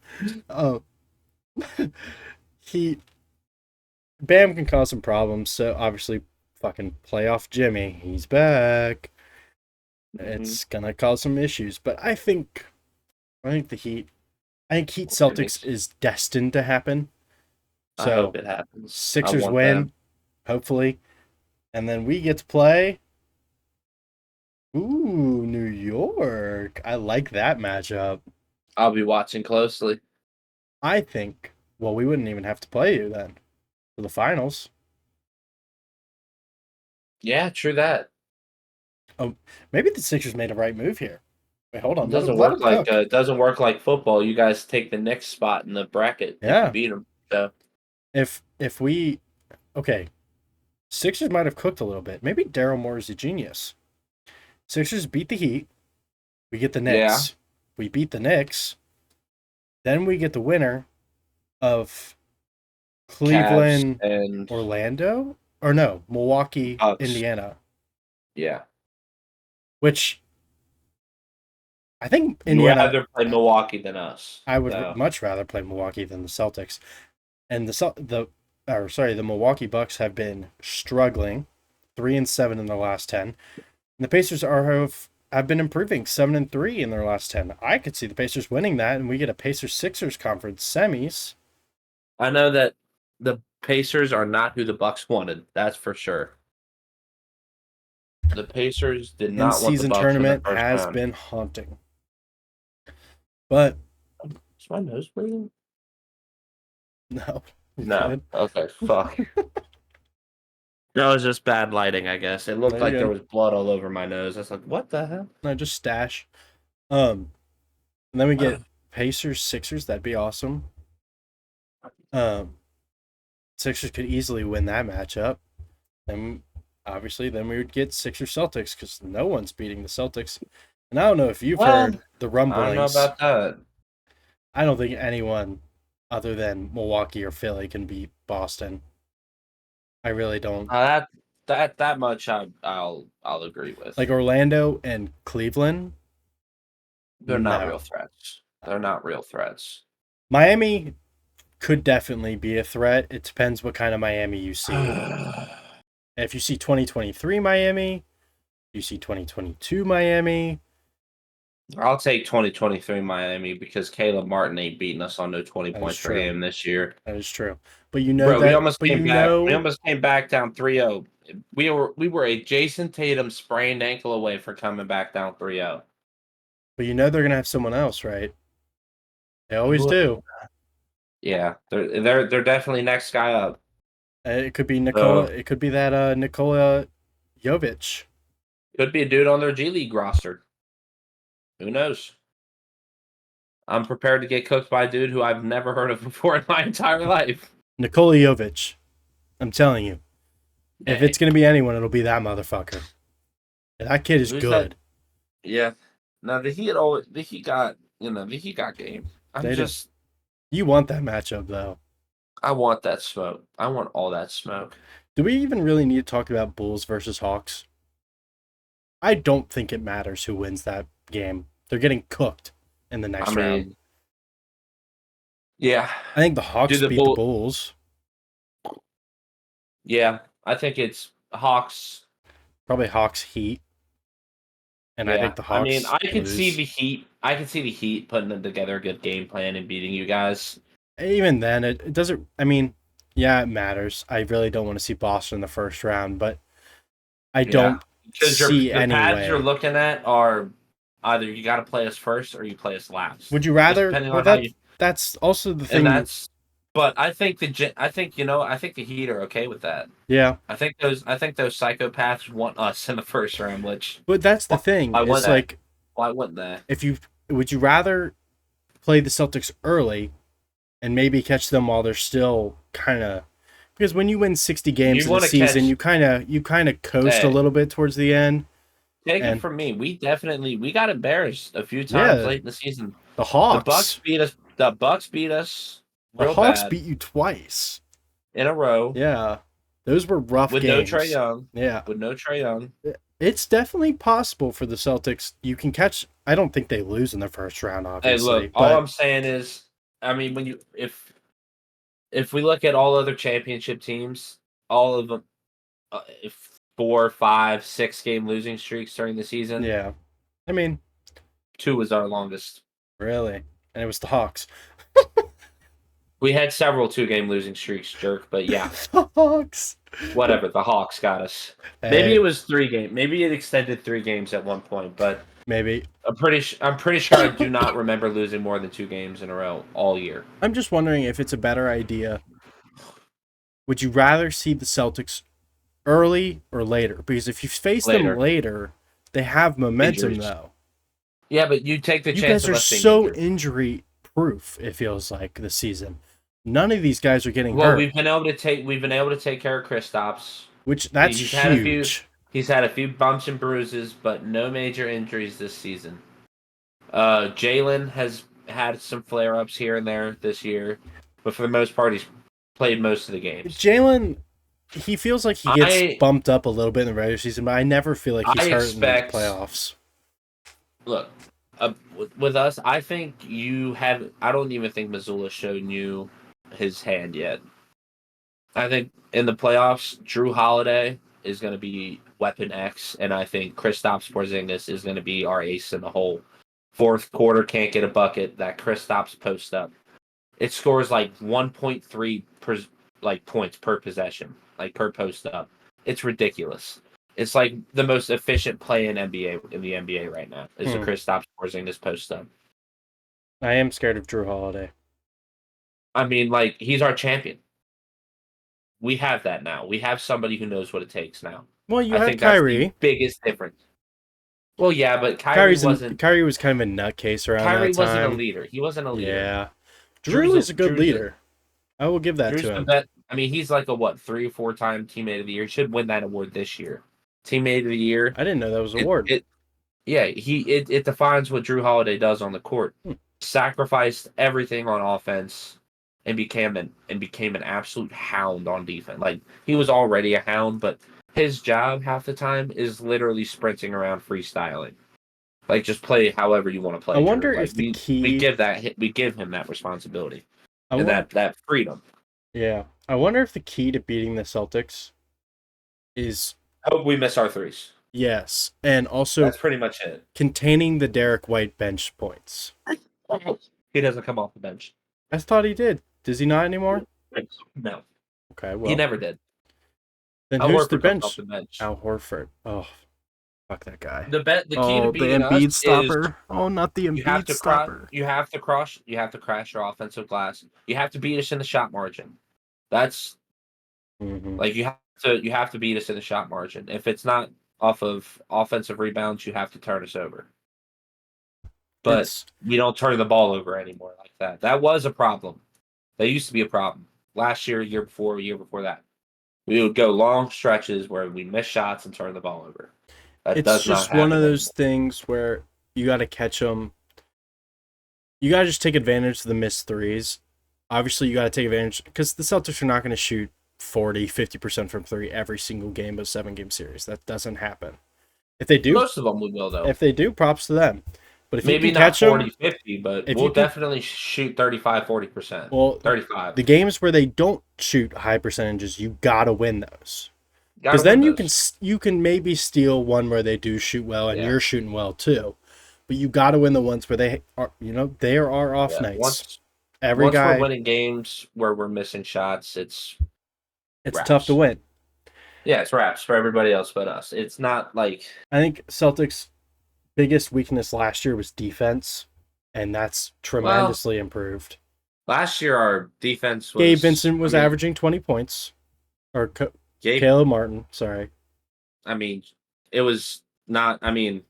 Bam can cause some problems, so obviously fucking playoff Jimmy, he's back. Mm-hmm. It's gonna cause some issues, but I think Heat Celtics is destined to happen. So I hope it happens. Sixers win, hopefully, and then we get to play. Ooh, New York. I like that matchup. I'll be watching closely. I think, well, we wouldn't even have to play you then for the finals. Yeah, true that. Oh, maybe the Sixers made a right move here. Wait, hold on. It doesn't work like football. You guys take the next spot in the bracket. Yeah, beat them. So if we, okay, Sixers might have cooked a little bit. Maybe Daryl Moore is a genius. Sixers beat the Heat. We get the Knicks. Yeah. We beat the Knicks. Then we get the winner of Cleveland and Orlando. Or no, Milwaukee, Bucks. Indiana. Yeah. Which I think Indiana would rather play Milwaukee than us. I would much rather play Milwaukee than the Celtics. And the Milwaukee Bucks have been struggling, 3-7 in their last 10. And the Pacers have been improving, 7-3 in their last 10. I could see the Pacers winning that, and we get a Pacers-Sixers conference semis. I know that the Pacers are not who the Bucks wanted. That's for sure. The Pacers did not want the Bucks. In-season tournament has been haunting. But is my nose bleeding? No. You No. good? Okay. Fuck. That was just bad lighting, I guess. It No, looked you're like there good. was blood all over my nose. I was like, what the hell? No, just stash. And then we get Pacers, Sixers. That'd be awesome. Um, Sixers could easily win that matchup. And obviously, then we would get Sixers Celtics because no one's beating the Celtics. And I don't know if you've Well, heard the I don't know rumblings. about that. I don't think anyone other than Milwaukee or Philly can beat Boston. I really don't. That much I'll agree with. Like Orlando and Cleveland, They're not real no. threats. They're not real threats. Miami could definitely be a threat. It depends what kind of Miami you see. If you see 2023 Miami, you see 2022 Miami. I'll take 2023 Miami because Caleb Martin ain't beating us on no 20 That is points per true. game this year. That is true. But you know Bro, we that. almost But came you back. We know. almost came back down 3-0. We were a Jason Tatum sprained ankle away for coming back down 3-0. But you know they're gonna have someone else, right? They always do. Yeah, they're definitely next guy up. It could be Nikola. So It could be that Nikola Jovic. could be a dude on their G League roster. Who knows? I'm prepared to get cooked by a dude who I've never heard of before in my entire life. Nikola Jovic. I'm telling you, if Hey, it's gonna be anyone, it'll be that motherfucker. And that kid is who's that? good. Yeah. Now the Heat got game. I'm They do. just You want that matchup though. I want that smoke. I want all that smoke. Do we even really need to talk about Bulls versus Hawks? I don't think it matters who wins that game. They're getting cooked in the next I round. mean, yeah. I think the Hawks the beat the Bull Bulls. Yeah, I think it's Hawks. Probably Hawks Heat. And I Yeah. think the I mean, Hawks lose. I can see the Heat putting together a good game plan and beating you guys. Even then, it doesn't. I mean, yeah, it matters. I really don't want to see Boston in the first round, but I Yeah. don't Because see the any paths you're way. looking at are either you got to play us first or you play us last. Would you Just rather? depending Well, on how you that's also the and thing. that's. But I think the Heat are okay with that. Yeah, I think those psychopaths want us in the first round. Which but that's the thing. why wouldn't It's they? like Why wouldn't they? if you would you rather play the Celtics early and maybe catch them while they're still kind of because when you win 60 games You in a want to season, catch? you kind of coast a Hey, little bit towards the end. take it And from me. We got embarrassed a few times yeah, late in the season. the The Bucks Hawks, beat us. The Bucks beat us the real Hawks bad beat you twice. in a row Yeah, those were rough with no Trey games. Young. Yeah, With no Trey Young. it's definitely possible for the Celtics. You can catch. I don't think they lose in the first round, Hey, obviously, look. All but I'm saying is, I mean, if we look at all other championship teams, all of them, if 4, 5, 6 game losing streaks during the season, yeah, I mean, 2 was our longest. really, and it was the Hawks. We had several 2 game losing streaks, jerk. But yeah, The Hawks. whatever. The Hawks got us. Maybe it Hey, was 3 game. Maybe it extended 3 games at one point. But maybe. I'm pretty sure I do not remember losing more than 2 games in a row all year. I'm just wondering if it's a better idea. Would you rather see the Celtics early or later? Because if you face them Later, later, they have momentum injuries. though. Yeah, but you take the You chance guys of are us being so injured. injury proof, it feels like this season. None of these guys are getting Well, hurt, we've been able to take care of Kristaps. which that's He's had a few huge. he's had a few bumps and bruises, but no major injuries this season. Jalen has had some flare ups here and there this year, but for the most part, he's played most of the games. Jalen, he feels like he gets I bumped up a little bit in the regular season, but I never feel like he's I hurt in the expect playoffs. look with us. I think you have. I don't even think Missoula's shown you his hand yet. I think in the playoffs, Drew Holiday is going to be Weapon X, and I think Kristaps Porzingis is going to be our ace in the hole. Fourth quarter can't get a bucket. That Kristaps post up. It scores like 1.3 points per possession, like per post up. It's ridiculous. It's like the most efficient play in the NBA right now is the Hmm. Kristaps Porzingis post up. I am scared of Drew Holiday. I mean, like, he's our champion. We have that now. We have somebody who knows what it takes now. Well, you I had think that's the Kyrie. biggest difference. Well, yeah, but Kyrie was kind of a nutcase around that Kyrie wasn't a time. leader. He wasn't a leader. Yeah. Drew is a good leader. I will give that Drew's to the him. best. I mean, he's like a what 3 or 4 time teammate of the year. He should win that award this year. Teammate of the year. I didn't know that was an award. It defines what Drew Holiday does on the court. Hmm. Sacrificed everything on offense and became an absolute hound on defense. Like, he was already a hound, but his job half the time is literally sprinting around freestyling. Like, just play however you want to play. I wonder Drew. Like, if the we key. give him that responsibility I and wonder, that freedom. yeah. I wonder if the key to beating the Celtics is Hope we miss our threes. yes, and also That's pretty much it. containing the Derek White bench points. He doesn't come off the bench. I thought he did. Does he not anymore? No. Okay, well. He never did. Then Al who's Horford the comes bench? off the bench. Al Horford. Oh, fuck that guy. The key to the beating Embiid us stopper. is Oh, not the Embiid stopper. you have to crash your offensive glass. You have to beat us in the shot margin. That's like you have to beat us in the shot margin. If it's not off of offensive rebounds, you have to turn us over. But we don't turn the ball over anymore like that. That was a problem. That used to be a problem. Last year, year before that. We would go long stretches where we miss shots and turn the ball over. It's just one of those things where you got to catch them. You got to just take advantage of the missed threes. Obviously, you got to take advantage because the Celtics are not going to shoot 40, 50% from three every single game of a 7-game series. That doesn't happen. If they do, most of them we will, though. If they do, props to them. But if maybe you can not catch 40, them, 50, but we'll definitely shoot 35, 40%. Well, 35. The games where they don't shoot high percentages, you gotta win those. Because then you can maybe steal one where they do shoot well and you're shooting well too. But you gotta win the ones where they are, there are off nights. Once we're winning games where we're missing shots, it's tough to win. Yeah, it's wraps for everybody else but us. It's not like I think Celtics' biggest weakness last year was defense, and that's tremendously improved. Last year, our defense was... Gabe Vincent was averaging 20 points. Or Caleb Martin, sorry. I mean, it was not... I mean,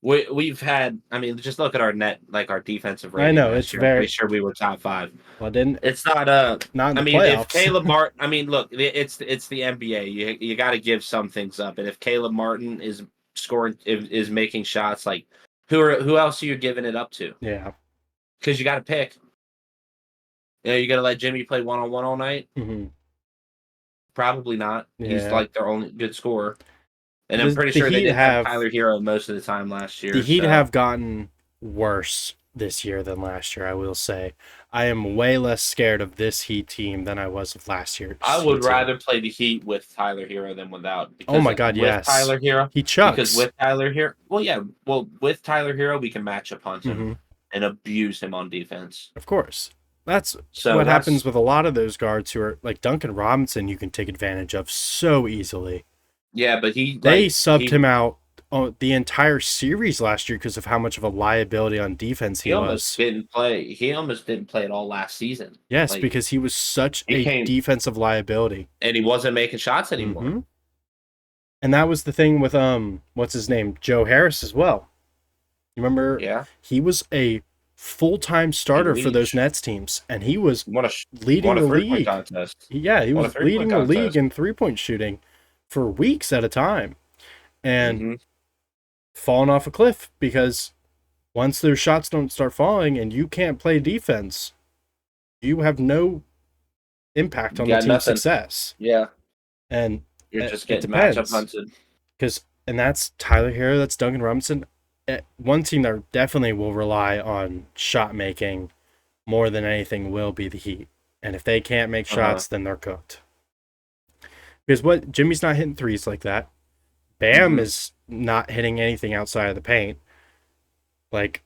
we've had... I mean, just look at our net, like our defensive rating. I know, it's year. very... I'm pretty sure we were top 5. Well, didn't... It's not... not in the playoffs. If Caleb Martin... I mean, look, it's the NBA. You got to give some things up. And if Caleb Martin is scoring, is making shots, like who else are you giving it up to? Yeah, because you got to pick. You got to let Jimmy play 1-on-1 all night. Mm-hmm. Probably not. Yeah. He's like their only good scorer, and I'm pretty sure they didn't have Tyler Hero most of the time last year. The Heat have gotten worse this year than last year. I will say, I am way less scared of this Heat team than I was of last year. I would rather play the Heat with Tyler Hero than without. Oh my God, yes. Tyler Hero, he chucks. Because with Tyler Hero, with Tyler Hero, we can match up on him and abuse him on defense. Of course, that's what happens with a lot of those guards who are like Duncan Robinson. You can take advantage of so easily. Yeah, but they subbed him out the entire series last year because of how much of a liability on defense he was. He almost didn't play at all last season. Yes, because he was such a defensive liability. And he wasn't making shots anymore. Mm-hmm. And that was the thing with what's his name? Joe Harris as well. You remember? Yeah. He was a full-time starter for those Nets teams, and he was leading the league. Yeah, he was leading the league in three-point shooting for weeks at a time. And falling off a cliff because once those shots don't start falling and you can't play defense, you have no impact on the team's success. Yeah. And you're just getting matchup hunted. And that's Tyler Hero, that's Duncan Robinson. One team that definitely will rely on shot making more than anything will be the Heat. And if they can't make shots, then they're cooked. Because Jimmy's not hitting threes like that. Bam is not hitting anything outside of the paint. Like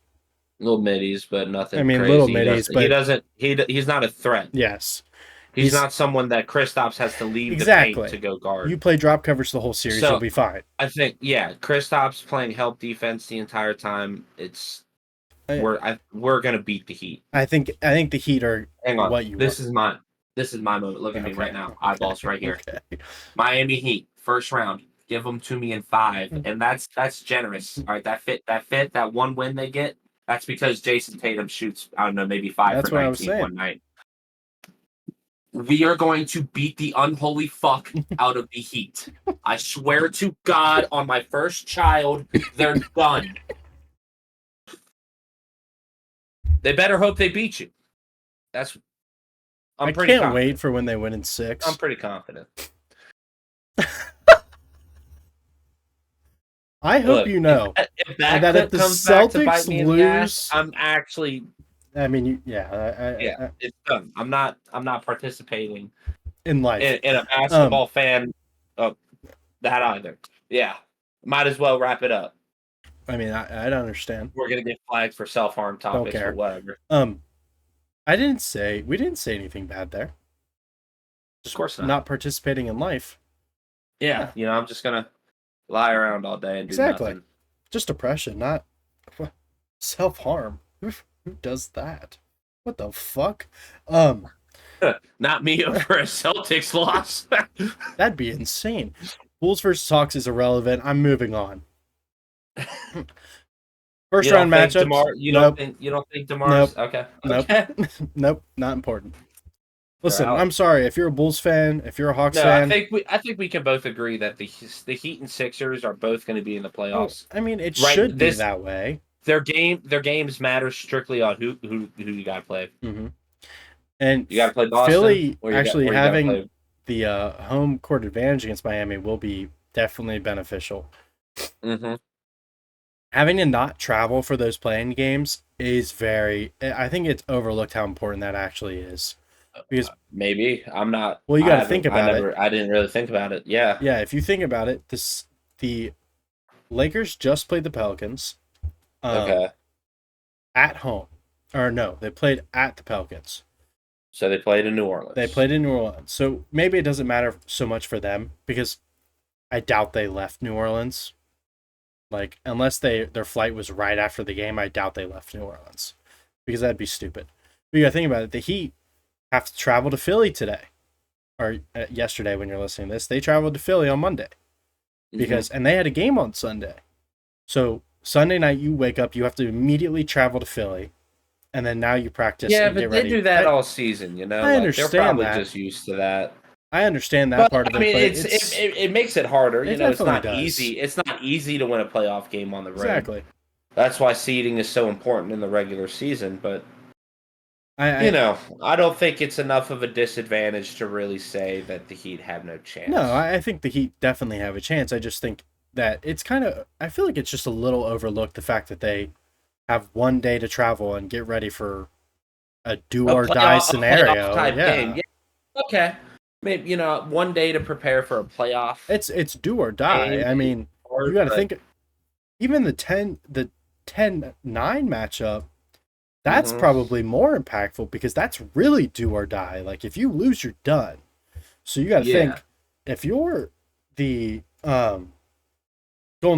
little middies, but nothing. I mean, crazy. Little middies, but he's not a threat. Yes, he's not someone that Kristaps has to leave the paint to go guard. You play drop coverage the whole series, you'll be fine. I think, Kristaps playing help defense the entire time. we're gonna beat the Heat. I think the Heat are Hang on. what you This want. is my moment. Look at me right now. Eyeballs right here. Okay. Miami Heat, first round. Give them to me in 5, and that's generous. All right, that one win they get. That's because Jason Tatum shoots, I don't know, maybe 5 That's for what I was 19 saying. one night. We are going to beat the unholy fuck out of the Heat. I swear to God, on my first child, they're done. They better hope they beat you. I can't confident. wait for when they win in 6. I'm pretty confident. I hope you know if that that if the comes back to bite Celtics me in the ass, lose, I'm actually. I mean, It's done. I'm not participating in life in a basketball fan of that either. Yeah, might as well wrap it up. I mean, I don't understand. We're gonna get flagged for self-harm topics, Don't care. but whatever. We didn't say anything bad there. Of course not participating in life. Yeah, I'm just gonna lie around all day and do nothing. Just depression, not self-harm. Who does that? What the fuck? Not me over a Celtics loss. That'd be insane. Bulls versus Hawks is irrelevant. I'm moving on. First round matchup. You don't think DeMar's okay? Nope, not important. Listen, I'm sorry if you're a Bulls fan, if you're a Hawks fan. I think we can both agree that the Heat and Sixers are both going to be in the playoffs. I mean, it should be that way. Their games matter strictly on who you got to play. Mm-hmm. And you got to play Boston. Philly actually having the home court advantage against Miami will be definitely beneficial. Mm-hmm. Having to not travel for those playing games is I think it's overlooked how important that actually is. Because maybe I'm not. Well, you got to think about it. I didn't really think about it. Yeah. Yeah. If you think about it, the Lakers just played the Pelicans. Okay. At home, or no, they played at the Pelicans. So they played in New Orleans. So maybe it doesn't matter so much for them because I doubt they left New Orleans. Like, unless their flight was right after the game, I doubt they left New Orleans because that'd be stupid. But you got to think about it. The Heat have to travel to Philly today, or yesterday when you're listening to this. They traveled to Philly on Monday and they had a game on Sunday. So Sunday night you wake up, you have to immediately travel to Philly, and then now you practice. Yeah, and but get ready. They do that all season, I understand they're probably that. just used to that. I understand that part of it. I mean, it makes it harder. It's not easy. It's not easy to win a playoff game on the road. Exactly. That's why seeding is so important in the regular season. But I don't think it's enough of a disadvantage to really say that the Heat have no chance. No, I think the Heat definitely have a chance. I just think that it's I feel like it's just a little overlooked the fact that they have one day to travel and get ready for a do or die scenario. Game. Yeah. Okay. Maybe, one day to prepare for a playoff. It's do or die. I mean, you got to think even the 10-9 matchup, that's probably more impactful because that's really do or die. Like, if you lose, you're done. So you got to think, if you're the Golden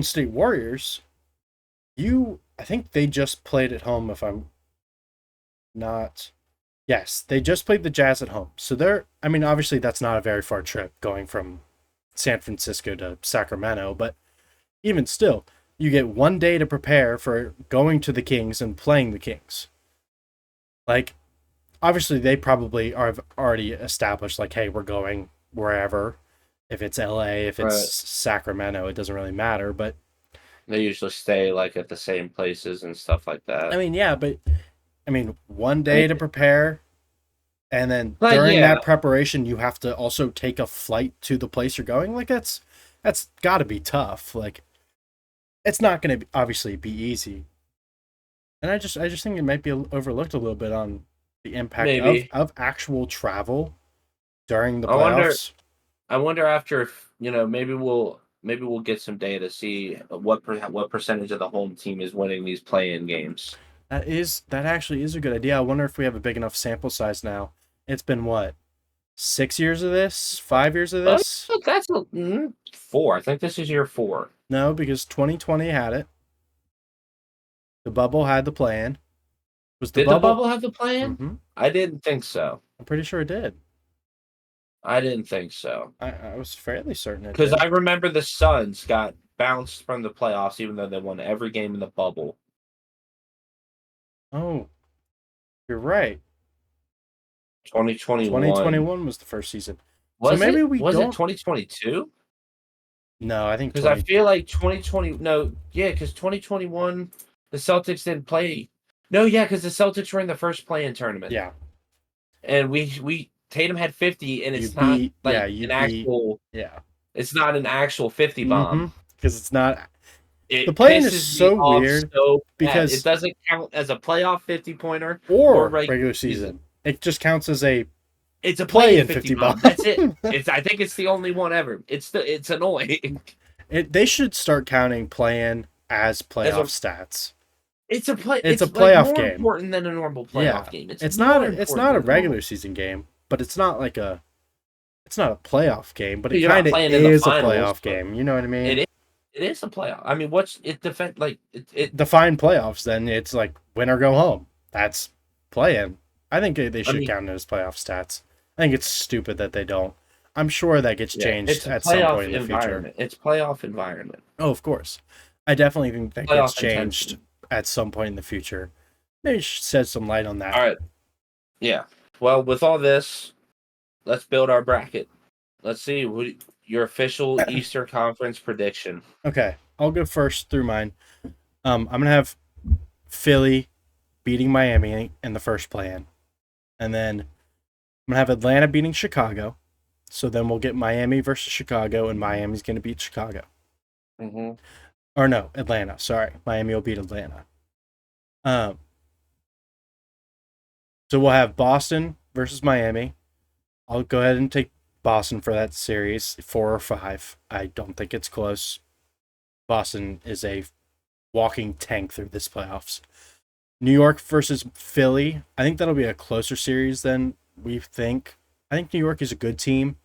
State Warriors, I think they just played at home, if I'm not... Yes, they just played the Jazz at home. So obviously that's not a very far trip going from San Francisco to Sacramento, but even still, you get one day to prepare for going to the Kings and playing the Kings. Like, obviously they probably have already established, like, hey, we're going wherever. If it's LA, if it's Sacramento, it doesn't really matter, but they usually stay, like, at the same places and stuff like that. I mean, yeah, but one day to prepare, and then during that preparation, you have to also take a flight to the place you're going. Like, that's got to be tough. Like, it's not going to obviously be easy. And I just think it might be overlooked a little bit on the impact of actual travel during the playoffs. I wonder after, maybe we'll get some data to see what percentage of the home team is winning these play-in games. That actually is a good idea. I wonder if we have a big enough sample size now. It's been what, 6 years of this? 5 years of this? That's 4. I think this is year 4. No, because 2020 had it. The bubble had the play-in. Was the Did the bubble? bubble have the play-in? Mm-hmm. I didn't think so. I'm pretty sure it did. I didn't think so. I was fairly certain it Because did. I remember the Suns got bounced from the playoffs, even though they won every game in the bubble. Oh, you're right. 2021. 2021 was the first season. Was so maybe it? we Was don't. it 2022? No, I think Because I feel like 2020. No, yeah, because 2021, the Celtics didn't play. No, yeah, because the Celtics were in the first play-in tournament. Yeah. And we Tatum had 50, and You it's not beat. like Yeah, you an beat. actual. Yeah. It's not an actual 50 Mm-hmm. bomb. Because it's not. The It play-in is pisses me so off weird so bad. It because doesn't count as a playoff 50-pointer or or regular regular season. It just counts as a It's a play-in play-in 50 50 bomb. bomb. That's it. I think it's the only one ever. It's annoying. They should start counting play-in as playoff As stats. It's a play. It's a like playoff more game. important than a normal playoff game. It's more not. important It's not a than regular normal. season game, but it's not like a. It's not a playoff game, but it You're not kind of playing in the is a finals, playoff but game. You know what I mean? It is. It is a playoff. I mean, what's it defend like it? Define playoffs. Then it's like win or go home. That's play-in. I think they should count it as playoff stats. I think it's stupid that they don't. I'm sure that gets changed It's a at some playoff point in the future. environment. It's playoff environment. Oh, of course. I definitely think that Playoff gets changed intensity. at some point in the future. Maybe shed some light on that. All right. Yeah. Well, with all this, let's build our bracket. Let's see your official Eastern Conference prediction. Okay, I'll go first through mine. I'm gonna have Philly beating Miami in the first play-in, and then I'm gonna have Atlanta beating Chicago. So then we'll get Miami versus Chicago, and Miami's gonna beat Chicago. Mm-hmm. Or no, Atlanta. Sorry, Miami will beat Atlanta. So we'll have Boston versus Miami. I'll go ahead and take Boston for that series, 4 or 5. I don't think it's close. Boston is a walking tank through this playoffs. New York versus Philly. I think that'll be a closer series than we think. I think New York is a good team,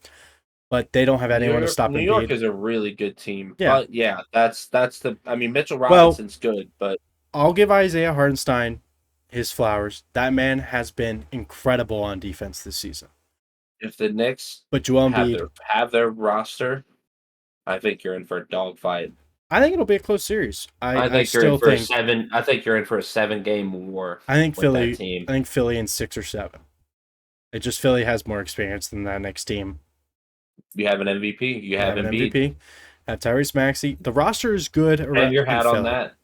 but they don't have anyone to stop New Embiid. York is a really good team. Yeah. But yeah, that's the. I mean, Mitchell Robinson's good, but I'll give Isaiah Hartenstein his flowers. That man has been incredible on defense this season. if the Knicks But Joel Embiid, have their roster, I think you're in for a dogfight. I think it'll be a close series. I think you're in for a 7. I think you're in for a 7-game war. I think Philly. I think Philly in 6 or 7. It just Philly has more experience than that next team. You have an MVP. You have an Embiid. MVP. Have Tyrese Maxey. The roster is good. Hang your hat on that.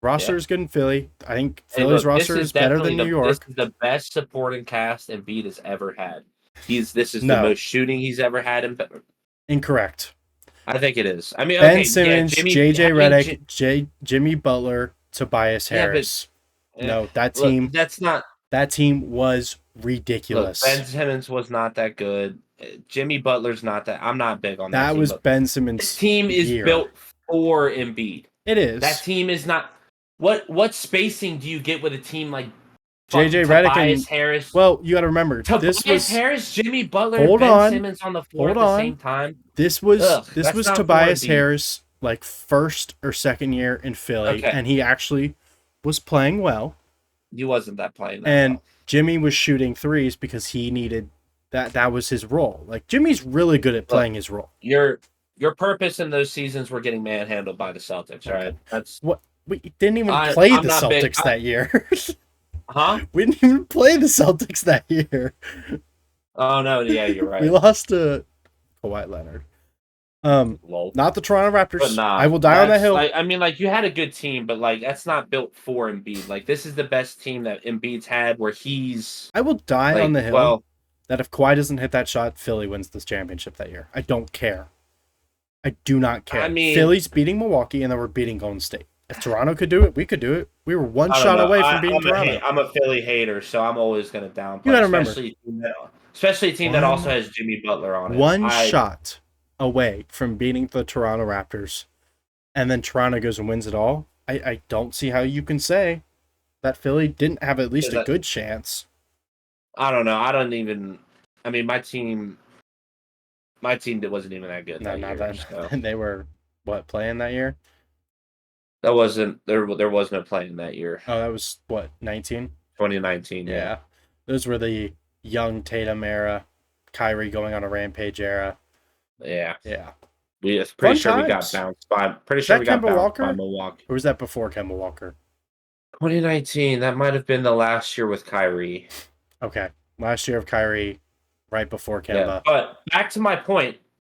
Roster is good in Philly. I think Philly's roster is better than New York. This is the best supporting cast Embiid has ever had. This is the most shooting he's ever had. Incorrect. I think it is. I mean, Ben Simmons, JJ Redick, Jimmy Butler, Tobias Harris. No, that team. That's not. That team was ridiculous. Look, Ben Simmons was not that good. Jimmy Butler's not that. I'm not big on that. That was Ben Simmons. This team is built for Embiid. It is. That team is not. What spacing do you get with a team like JJ Redick and Harris? Well, you got to remember Tobias Harris, Jimmy Butler, and Ben Simmons on the floor at the same time. This was Tobias Harris like first or second year in Philly, and he actually was playing well. He wasn't that playing that and well. Jimmy was shooting threes because he needed that. That was his role. Like Jimmy's really good at playing his role. Your purpose in those seasons were getting manhandled by the Celtics, right? That's what we didn't even play the Celtics that year. Huh? We didn't even play the Celtics that year. Oh no, yeah, you're right. We lost to Kawhi Leonard. Not the Toronto Raptors. I will die on that hill. I mean, you had a good team, but that's not built for Embiid. Like this is the best team that Embiid's had, where he's. I will die on the hill that if Kawhi doesn't hit that shot, Philly wins this championship that year. I don't care. I do not care. I mean, Philly's beating Milwaukee, and then we're beating Golden State. If Toronto could do it, we could do it. We were one shot away from beating Toronto. I'm a Philly hater, so I'm always going to downplay. You got to remember, especially a team that also has Jimmy Butler on it. One shot away from beating the Toronto Raptors, and then Toronto goes and wins it all. I don't see how you can say that Philly didn't have at least a good chance. I don't know. I mean, my team that wasn't even that good. And they were playing that year? That wasn't there was no playing that year. Oh, that was 19? 2019. Yeah. Those were the young Tatum era, Kyrie going on a rampage era. Yeah. Yeah. Pretty Fun sure we got times. bounced by. Pretty Is sure that we got Kemba bounced by Walker? Milwaukee. Or was that before Kemba Walker? 2019. That might have been the last year with Kyrie. Okay. Last year of Kyrie, right before Yeah. Kemba. But back to my point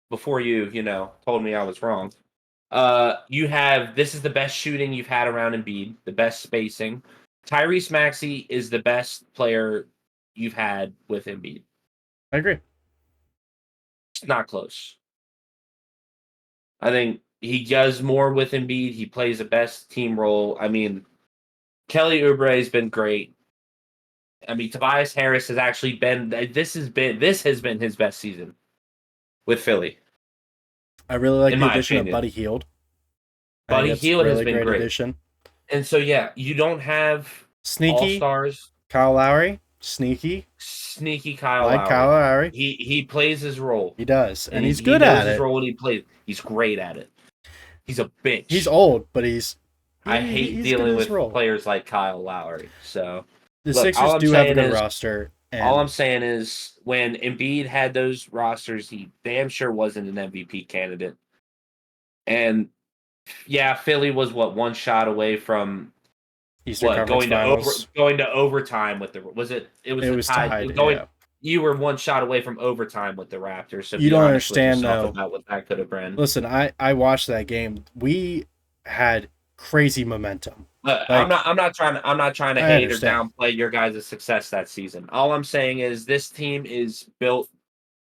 before you told me I was wrong. You have this is the best shooting you've had around Embiid, the best spacing. Tyrese Maxey is the best player you've had with Embiid. I agree. It's not close. I think he does more with Embiid. He plays the best team role. I mean, Kelly Oubre has been great. I mean, Tobias Harris has actually been. This has been his best season with Philly. I really like in the my addition of opinion. Buddy Hield. Buddy Hield has been great great. addition. And so yeah, you don't have Sneaky all-stars. Kyle Lowry. Sneaky Kyle like Lowry. Kyle Lowry. He plays his role. He does, and he's he good knows at his it. role and he plays. He's great at it. He's a bitch. He's old, but I hate dealing with players like Kyle Lowry. So the Sixers do have a good roster. All I'm saying is when Embiid had those rosters, he damn sure wasn't an MVP candidate. And yeah, Philly was one shot away from Eastern Conference Finals. Going to overtime with it was tied. You were one shot away from overtime with the Raptors. So you don't understand though about what that could have been. Listen, I watched that game. We had crazy momentum. I'm not trying to hate or downplay your guys' success that season. All I'm saying is this team is built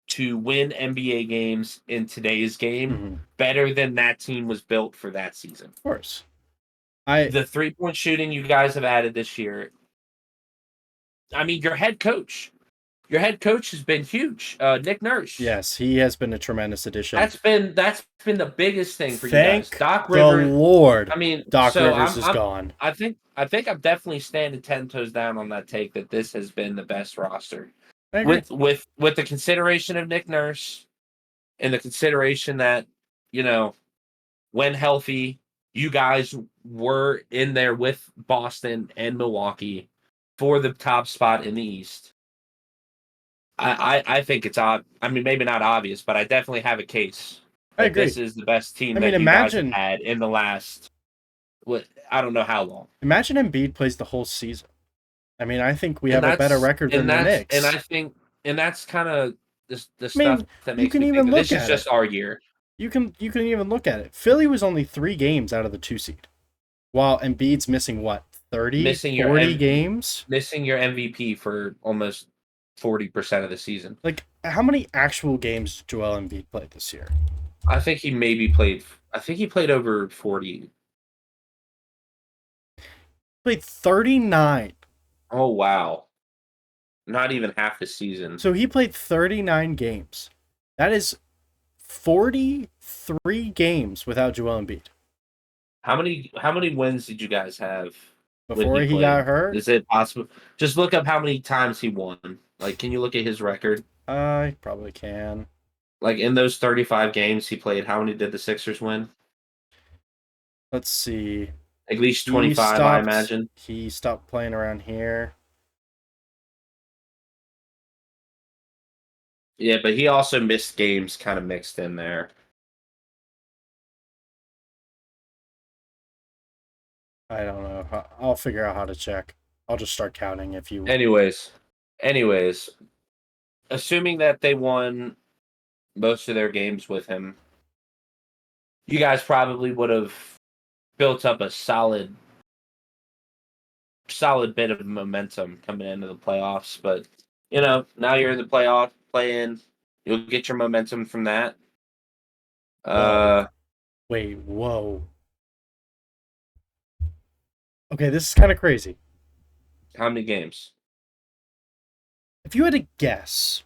to win NBA games in today's game better than that team was built for that season. Of course. The 3-point shooting you guys have added this year. I mean, your head coach has been huge. Nick Nurse. Yes, he has been a tremendous addition. That's been the biggest thing for you guys. Doc Rivers. The Lord. I mean, Doc Rivers is gone. I think I'm definitely standing 10 toes down on that take that this has been the best roster. With the consideration of Nick Nurse and the consideration that, when healthy, you guys were in there with Boston and Milwaukee for the top spot in the East. I think it's odd. I mean, maybe not obvious, but I definitely have a case. I agree. This is the best team you guys have had in the last, I don't know how long. Imagine Embiid plays the whole season. I mean, I think we have a better record than the Knicks. And that's kind of the stuff that makes me think this is just our year. You can even look at it. Philly was only 3 games out of the 2 seed, while Embiid's missing 40 games? Missing your MVP for almost 40% of the season. Like, how many actual games did Joel Embiid play this year? I think he played over 40. Played 39. Oh, wow. Not even half the season. So he played 39 games. That is 43 games without Joel Embiid. How many wins did you guys have before he got hurt? Is it possible? Just look up how many times he won. Like, can you look at his record? I probably can. Like, in those 35 games he played, how many did the Sixers win? Let's see. At least 25, I imagine. He stopped playing around here. Yeah, but he also missed games kind of mixed in there. I don't know. I'll figure out how to check. I'll just start counting if you... Anyways, assuming that they won most of their games with him, you guys probably would have built up a solid bit of momentum coming into the playoffs. But, now you're in the playoff play-in. You'll get your momentum from that. Wait, whoa. Okay, this is kind of crazy. How many games? If you had to guess,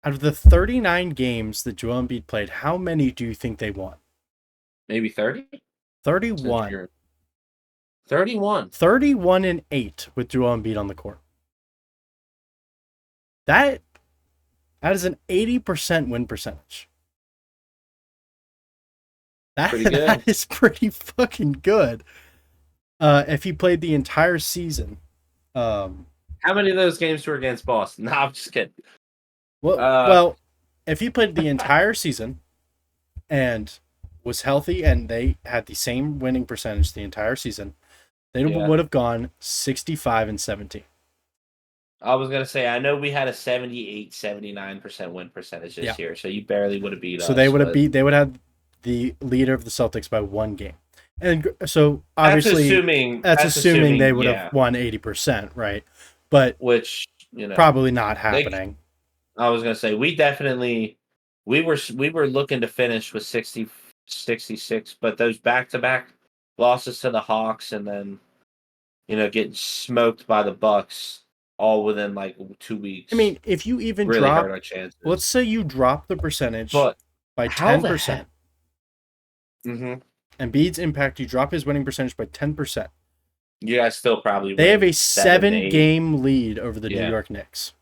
out of the 39 games that Joel Embiid played, how many do you think they won? Maybe 30? 31. 31. 31-8 with Joel Embiid on the court. That is an 80% win percentage. Pretty good. That is pretty fucking good. If he played the entire season, Um, How many of those games were against Boston? No, I'm just kidding. well, if he played the entire season and was healthy and they had the same winning percentage the entire season, they would have gone 65-17. I was going to say, I know we had a 78-79% win percentage this year, so you barely would have beat us. So they would have the leader of the Celtics by one game. And so obviously that's assuming they would have won 80%, right? But which, probably not happening. I was going to say we were looking to finish with 60 66, but those back-to-back losses to the Hawks and then getting smoked by the Bucks all within like 2 weeks. I mean, if you even really drop, hurt our chances. Let's say you drop the percentage by 10%. Mm-hmm. Embiid's impact, you drop his winning percentage by 10%. You guys still probably they have a 7-game lead over the New York Knicks.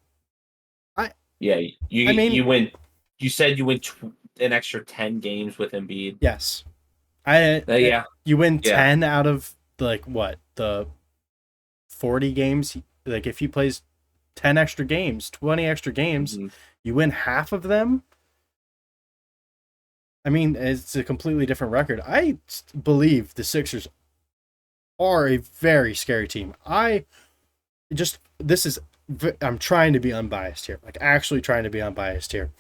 You win. You said you win an extra 10 games with Embiid. Yes, you win 10 out of the 40 games. Like if he plays 10 extra games, 20 extra games, you win half of them. I mean, it's a completely different record. I believe the Sixers are a very scary team. I'm trying to be unbiased here. Like actually trying to be unbiased here.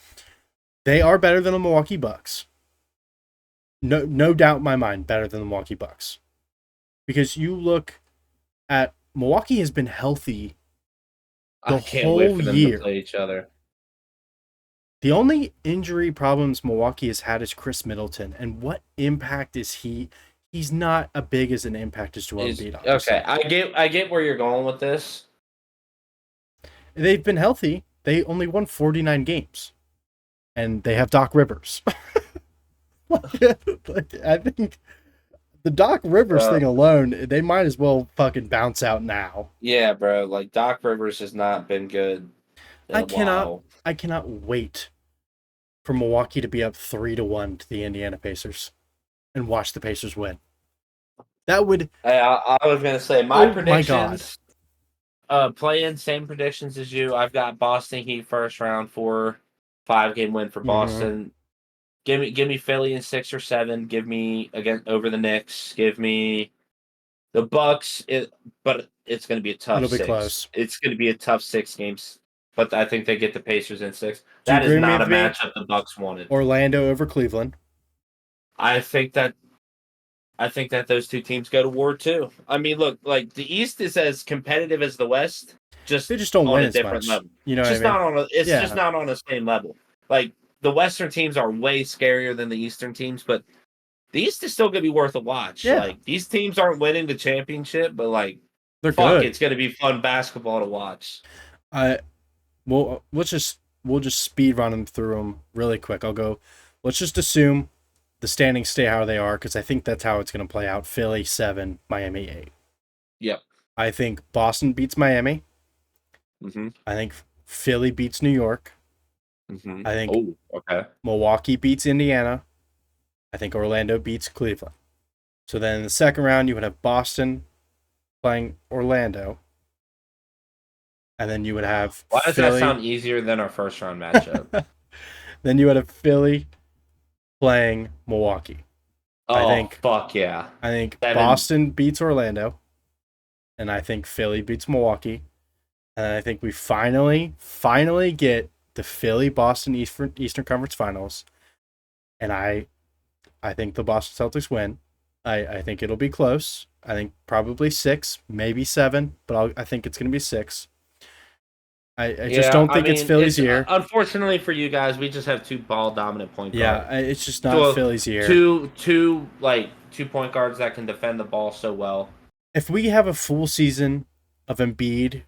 They are better than the Milwaukee Bucks. No doubt in my mind, better than the Milwaukee Bucks. Because you look at Milwaukee has been healthy the whole year. To play each other. The only injury problems Milwaukee has had is Chris Middleton, and what impact is he? He's not as big as an impact as Joel Embiid. Okay, I get where you're going with this. They've been healthy. They only won 49 games, and they have Doc Rivers. I think the Doc Rivers thing alone, they might as well fucking bounce out now. Yeah, bro. Like Doc Rivers has not been good. I cannot wait for Milwaukee to be up 3-1 to the Indiana Pacers and watch the Pacers win. That would. I was gonna say my predictions. Playing same predictions as you. I've got Boston Heat first round 4-5 game win for Boston. Mm-hmm. Give me Philly in 6 or 7. Give me over the Knicks. Give me the Bucks. But it's going to be a tough. It'll be close. It's going to be a tough 6 games. But I think they get the Pacers in 6. That is not a matchup the Bucks wanted. Orlando over Cleveland. I think that those two teams go to war too. I mean, look, like the East is as competitive as the West. They just don't win as different much. Level. You know, it's just not on the same level. Like the Western teams are way scarier than the Eastern teams, but the East is still going to be worth a watch. Yeah. Like these teams aren't winning the championship, but like they're good. It's going to be fun basketball to watch. We'll just speed run them through them really quick. Let's just assume the standings stay how they are because I think that's how it's going to play out. Philly 7, Miami 8. Yep. I think Boston beats Miami. Mm-hmm. I think Philly beats New York. Mm-hmm. I think Milwaukee beats Indiana. I think Orlando beats Cleveland. So then in the second round, you would have Boston playing Orlando. And then you would have Why does that sound easier than our first round matchup? Then you would have Philly playing Milwaukee. Fuck yeah. I think Boston beats Orlando. And I think Philly beats Milwaukee. And I think we finally get the Philly-Boston Eastern Conference Finals. And I think the Boston Celtics win. I think it'll be close. I think probably 6, maybe 7, but I think it's going to be 6. I just don't think it's Philly's year. Unfortunately for you guys, we just have 2 ball-dominant point guards. Yeah, it's just not Philly's year. Two point guards that can defend the ball so well. If we have a full season of Embiid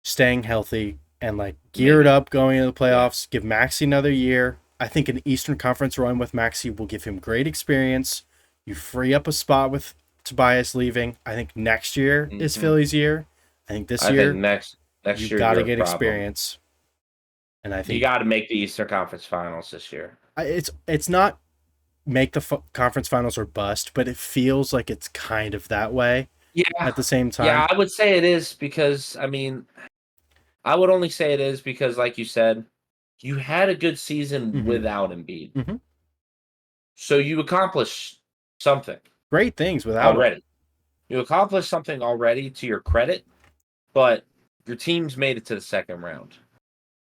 staying healthy and geared up going into the playoffs, give Maxey another year, I think an Eastern Conference run with Maxey will give him great experience. You free up a spot with Tobias leaving. I think next year is Philly's year. I think this year next you year got to get experience. And I think you got to make the Eastern Conference Finals this year. It's not make the conference finals or bust, but it feels like it's kind of that way. Yeah, at the same time. yeah, I would say it is because I mean, I would only say it is because, like you said, you had a good season Hmm. without Embiid, Hmm. so you accomplished something Great things without him. already. You accomplished something already to your credit, but your team's made it to the second round.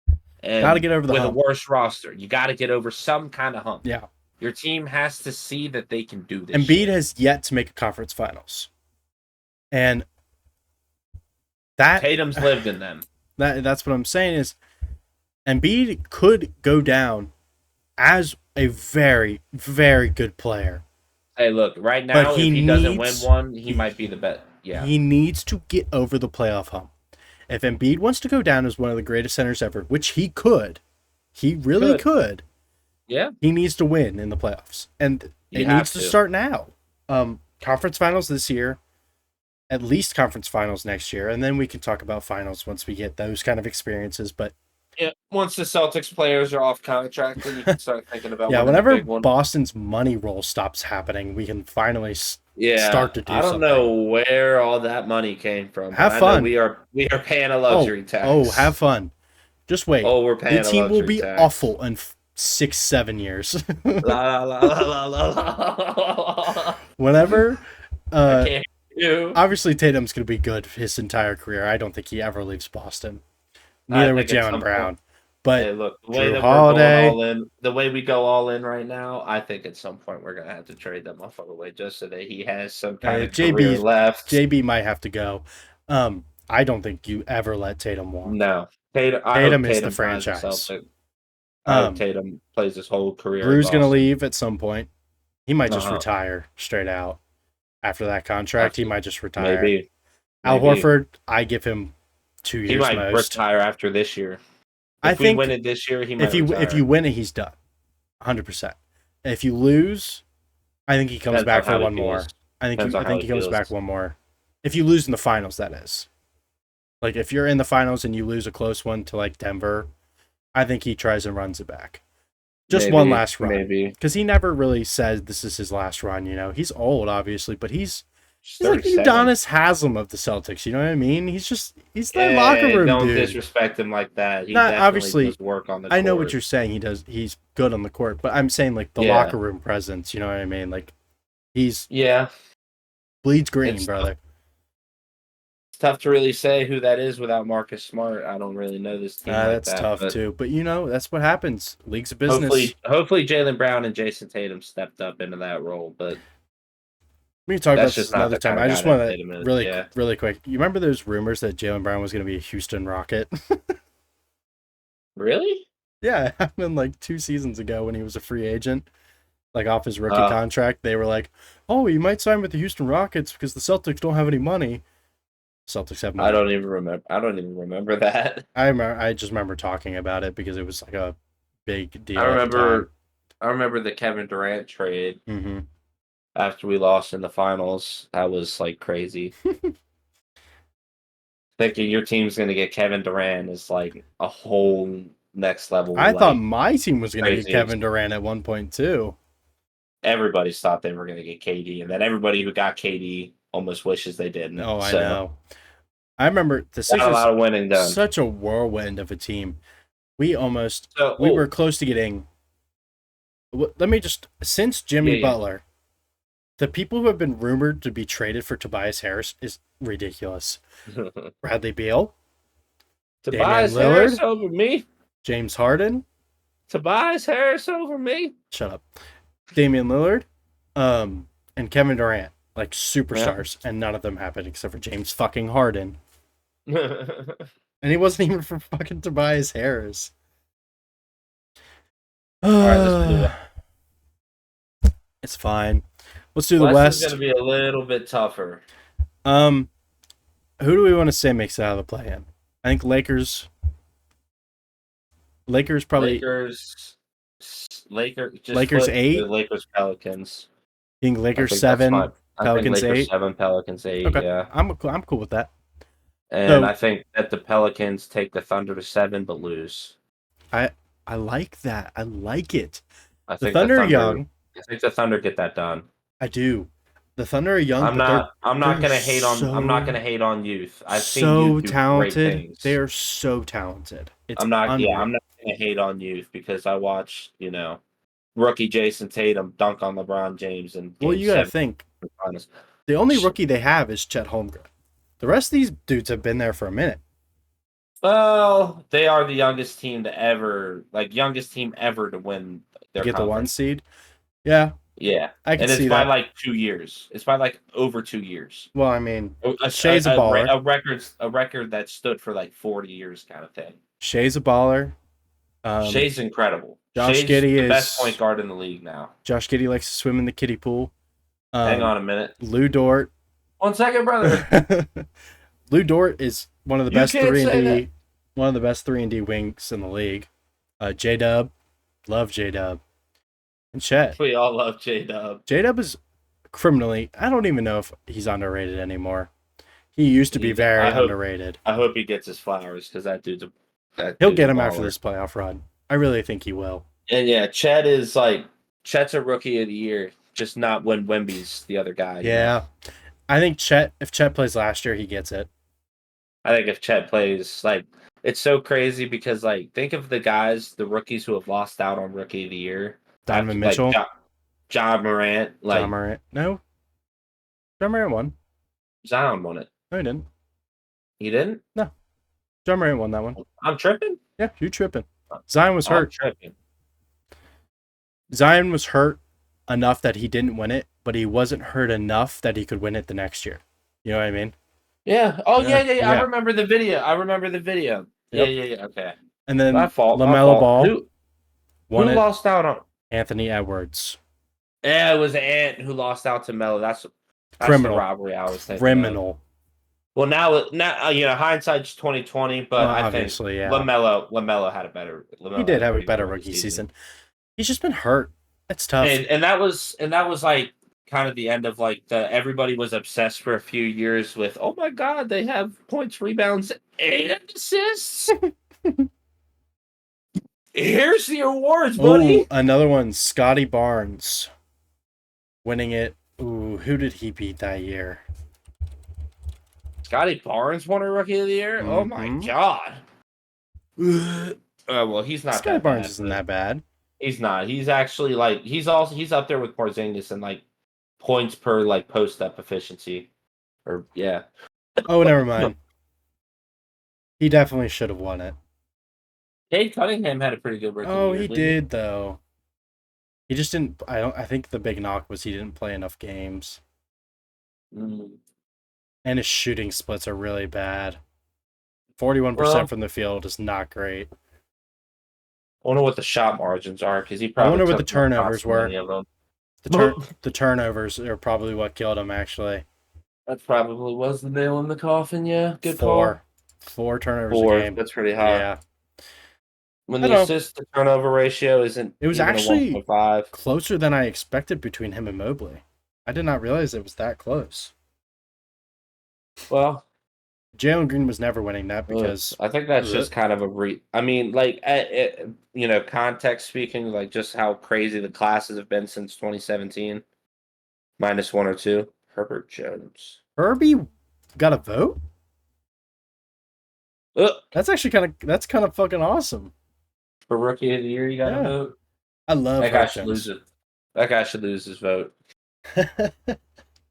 Got to And get over the with a hump. worse roster, you got to get over some kind of hump. Yeah. Your team has to see that they can do this Embiid shit. has yet to make a conference finals. And that Tatum's lived in them. that's what I'm saying is Embiid could go down as a very, very good player. Hey, look, right But now, if he doesn't win one, he might be the best. Yeah. he needs to get over the playoff hump. If Embiid wants to go down as one of the greatest centers ever, which he could, he really could. Yeah. He needs to win in the playoffs, and it needs to start now. Conference finals this year, at least conference finals next year, and then we can talk about finals once we get those kind of experiences. But yeah, once the Celtics players are off contract, then you can start thinking about yeah, winning the whenever big one. Boston's money roll stops happening, we can finally start to do something. I don't know where all that money came from. Have fun. We are paying a luxury tax. Oh, have fun. Just wait. Oh, we're paying the team a luxury will be tax. awful in 6-7 years. La, la, la, la, la. Whenever, obviously Tatum's going to be good his entire career. I don't think he ever leaves Boston. Neither with Jaylen Brown. But hey, look, the way that Holiday, we're going all in, the way we go all in right now, I think at some point we're going to have to trade that motherfucker away just so that he has some kind of career left. JB might have to go. I don't think you ever let Tatum walk. No, Tatum is the franchise. I hope Tatum plays his whole career. Drew's going to leave at some point. He might just retire straight out after that contract. He might just retire. Maybe. Al Horford, I give him 2 years. He might retire after this year. If we win it this year, he might retire. If you win it, he's done, 100%. If you lose, I think he comes back for one more. I think he comes back one more. If you lose in the finals, that is. Like if you're in the finals and you lose a close one to like Denver, I think he tries and runs it back. Just one last run. Maybe. Because he never really said this is his last run, you know. He's old, obviously, but he's like Udonis Haslem of the Celtics, you know what I mean? He's that locker room don't dude. Don't disrespect him like that. He obviously does work on the court. I know what you're saying. He's good on the court, but I'm saying like the locker room presence, you know what I mean? Like he's bleeds green, brother. It's tough to really say who that is without Marcus Smart. I don't really know this team. That's tough too. But you know, that's what happens. League's a business. Hopefully Jaylen Brown and Jason Tatum stepped up into that role, but we can talk about this another time. I just want to really quick. You remember those rumors that Jaylen Brown was going to be a Houston Rocket? Really? Yeah, it happened like 2 seasons ago when he was a free agent, like off his rookie contract. They were like, "Oh, you might sign with the Houston Rockets because the Celtics don't have any money." Celtics have money. I don't even remember that. I just remember talking about it because it was like a big deal. I remember the Kevin Durant trade. Mm-hmm. After we lost in the finals, that was like crazy. Thinking your team's going to get Kevin Durant is like a whole next level. I thought my team was going to get Kevin Durant at one point too. Everybody thought they were going to get KD, and then everybody who got KD almost wishes they didn't. Oh, I know. I remember the Sixers. A lot of winning done. Such a whirlwind of a team. We were close to getting. Let me just since Jimmy Butler. The people who have been rumored to be traded for Tobias Harris is ridiculous. Bradley Beal. Tobias Harris over me. James Harden. Tobias Harris over me. Shut up. Damian Lillard. And Kevin Durant. Like superstars. Yeah. And none of them happened except for James fucking Harden. And he wasn't even for fucking Tobias Harris. All right, let's do it. It's fine. Let's do the West. It's going to be a little bit tougher. Who do we want to say makes it out of the play-in? I think Lakers. Lakers probably. Lakers 8. Lakers Pelicans. You think Lakers 7, Pelicans 8. 7, Pelicans 8. Okay. Yeah, I'm cool with that. And I think that the Pelicans take the Thunder to 7 but lose. I like that. I like it. I think the Thunder are young. I think the Thunder get that done. I do. The Thunder are young, I'm but not. I'm not they're gonna hate on. I'm not gonna so hate on youth. I've seen youth so do great talented. They things. are so talented. It's I'm not. Yeah, I'm unreal. not gonna hate on youth because I watched, rookie Jason Tatum dunk on LeBron James in Well, Game you got to 7 think of the finals. the only Sh- rookie they have is Chet Holmgren. The rest of these dudes have been there for a minute. Well, they are the youngest team ever to win To their get the one conference. seed. Yeah, Yeah, I could and it's see by that. like 2 years. It's by like over 2 years. Well, I mean, A, Shea's a a, a, re- baller. a record that stood for like 40 years, kind of thing. Shea's a baller. Shea's incredible. Josh Shea's Giddey the best point is guard in the league now. Josh Giddey likes to swim in the kiddie pool. Hang on a minute. Lou Dort. 1 second, brother. Lou Dort is one of the You best can't three and say that. D, one of the best 3-and-D wings in the league. J Dub, love J Dub, and Chet. We all love J Dub. J Dub is criminally. I don't even know if he's underrated anymore. He used to be very underrated. I hope he gets his flowers because that dude's He'll get him baller. after this playoff run. I really think he will. And yeah, Chet's a rookie of the year, just not when Wemby's the other guy. Yeah, I think if Chet plays last year, he gets it. I think if Chet plays, it's so crazy because think of the rookies who have lost out on rookie of the year. Donovan Mitchell, John Morant, John Morant. No, John Morant won. Zion won it. No, he didn't. He didn't? No, John Morant won that one. I'm tripping? Yeah, you tripping. Zion was hurt. I'm tripping. Zion was hurt enough that he didn't win it, but he wasn't hurt enough that he could win it the next year. You know what I mean? Yeah. Oh, yeah. Yeah. I remember the video. Yep. Yeah. Okay. And then My fault. LaMelo Ball Who lost out on? Anthony Edwards. Yeah, it was Ant who lost out to Melo. That's criminal the robbery I was thinking. Criminal. Well, now hindsight's 2020, but I think LaMelo had a better. He did have a better rookie season. He's just been hurt. It's tough. And that was like kind of the end of everybody was obsessed for a few years with, oh my god, they have points, rebounds, and assists. Here's the awards, buddy. Ooh, another one, Scotty Barnes winning it. Ooh, who did he beat that year? Scotty Barnes won a rookie of the year? Mm-hmm. Oh my god. Well, he's not. Scotty Barnes isn't that bad. He's not. He's actually he's up there with Porzingis and points per post up efficiency. Or yeah. Oh, never mind. He definitely should have won it. Cade Cunningham had a pretty good rookie year. Oh, he did though. He just didn't. I think the big knock was he didn't play enough games. And his shooting splits are really bad. 41% from the field is not great. I wonder what the shot margins are because he probably. I wonder what the turnovers were. The turnovers are probably what killed him. Actually, that probably was the nail in the coffin. Yeah, good call. 4 turnovers a game. That's pretty high. Yeah. When the assist to turnover ratio isn't. It was actually closer than I expected between him and Mobley. I did not realize it was that close. Well, Jalen Green was never winning that because I think that's just kind of I mean, context speaking, just how crazy the classes have been since 2017, -1 or 2. Herbert Jones. Herbie got a vote. That's actually kind of fucking awesome. For rookie of the year, you got a vote. I love that guy. Should lose it. That guy should lose his vote.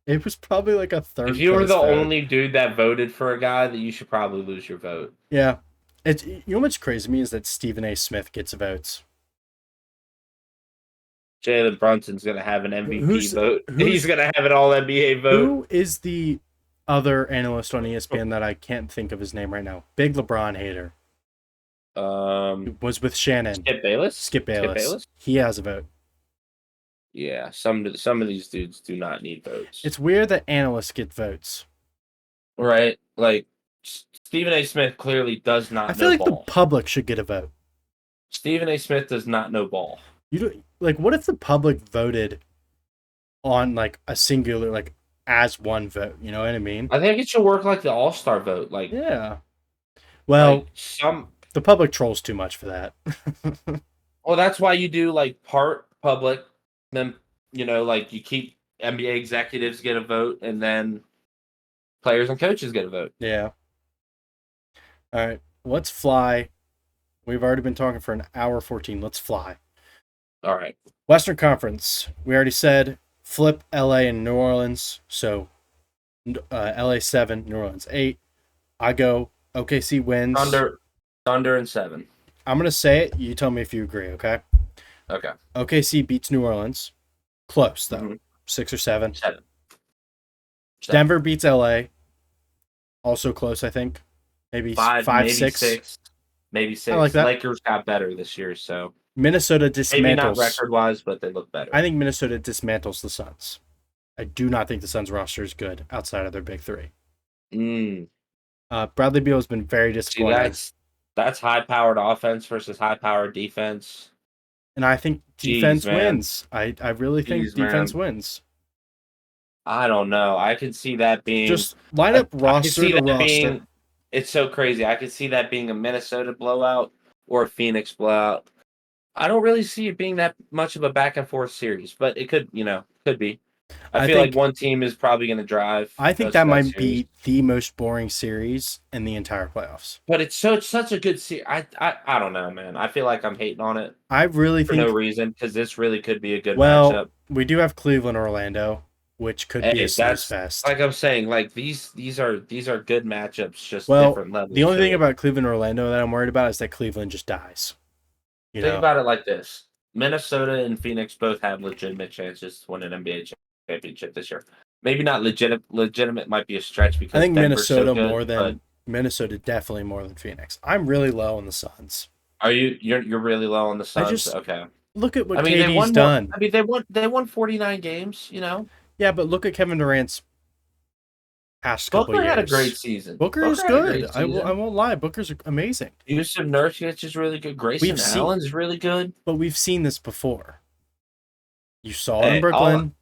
It was probably a third. If you were the only dude that voted for a guy, that you should probably lose your vote. Yeah, what's crazy to me is that Stephen A. Smith gets votes. Jalen Brunson's gonna have an MVP vote. He's gonna have an All NBA vote. Who is the other analyst on ESPN that I can't think of his name right now? Big LeBron hater. Was with Shannon. Skip Bayless. Skip Bayless. He has a vote. Yeah, some of these dudes do not need votes. It's weird that analysts get votes. Right? Stephen A. Smith clearly does not know ball. I feel like the public should get a vote. Stephen A. Smith does not know ball. What if the public voted on a singular as one vote? You know what I mean? I think it should work like the All-Star vote. Yeah. Well, the public trolls too much for that. Well, that's why you do part public, then you keep NBA executives get a vote, and then players and coaches get a vote. Yeah. All right. Let's fly. We've already been talking for an hour 14. Let's fly. All right. Western Conference. We already said flip LA and New Orleans. So LA 7, New Orleans 8. I go OKC wins. Thunder and 7. I'm going to say it. You tell me if you agree, okay? Okay. OKC beats New Orleans. Close, though. Mm-hmm. 6 or 7. 7. Denver beats LA. Also close, I think. Maybe 5, maybe 6. Maybe 6. I like that. Lakers got better this year, so. Minnesota dismantles. Maybe not record-wise, but they look better. I think Minnesota dismantles the Suns. I do not think the Suns roster is good outside of their big three. Bradley Beal has been very disappointing. See, that's high-powered offense versus high-powered defense. And I think defense wins. I really think defense wins. I don't know. I can see that being... Just line up roster to roster. It's so crazy. I could see that being a Minnesota blowout or a Phoenix blowout. I don't really see it being that much of a back-and-forth series, but it could, could be. I feel like one team is probably going to drive. I think that might be the most boring series in the entire playoffs. But it's such a good series. I don't know, man. I feel like I'm hating on it. I really think for no reason, because this really could be a good matchup. We do have Cleveland, Orlando, which could be a snooze fest. Like I'm saying, like these are good matchups, just different levels. The only thing about Cleveland, Orlando that I'm worried about is that Cleveland just dies. Think about it like this: Minnesota and Phoenix both have legitimate chances to win an NBA championship this year. Maybe not legitimate might be a stretch because I think Denver's Minnesota Minnesota definitely more than Phoenix. I'm really low on the Suns. Are you? You're really low on the Suns. Okay. Look at what KD's done. They won 49 games. Yeah, but look at Kevin Durant's past couple years. Booker had a great season. Booker's good. I won't lie. Booker's amazing. Yusuf Nurkic is really good. Grayson Allen's really good. But we've seen this before. You saw it in Brooklyn.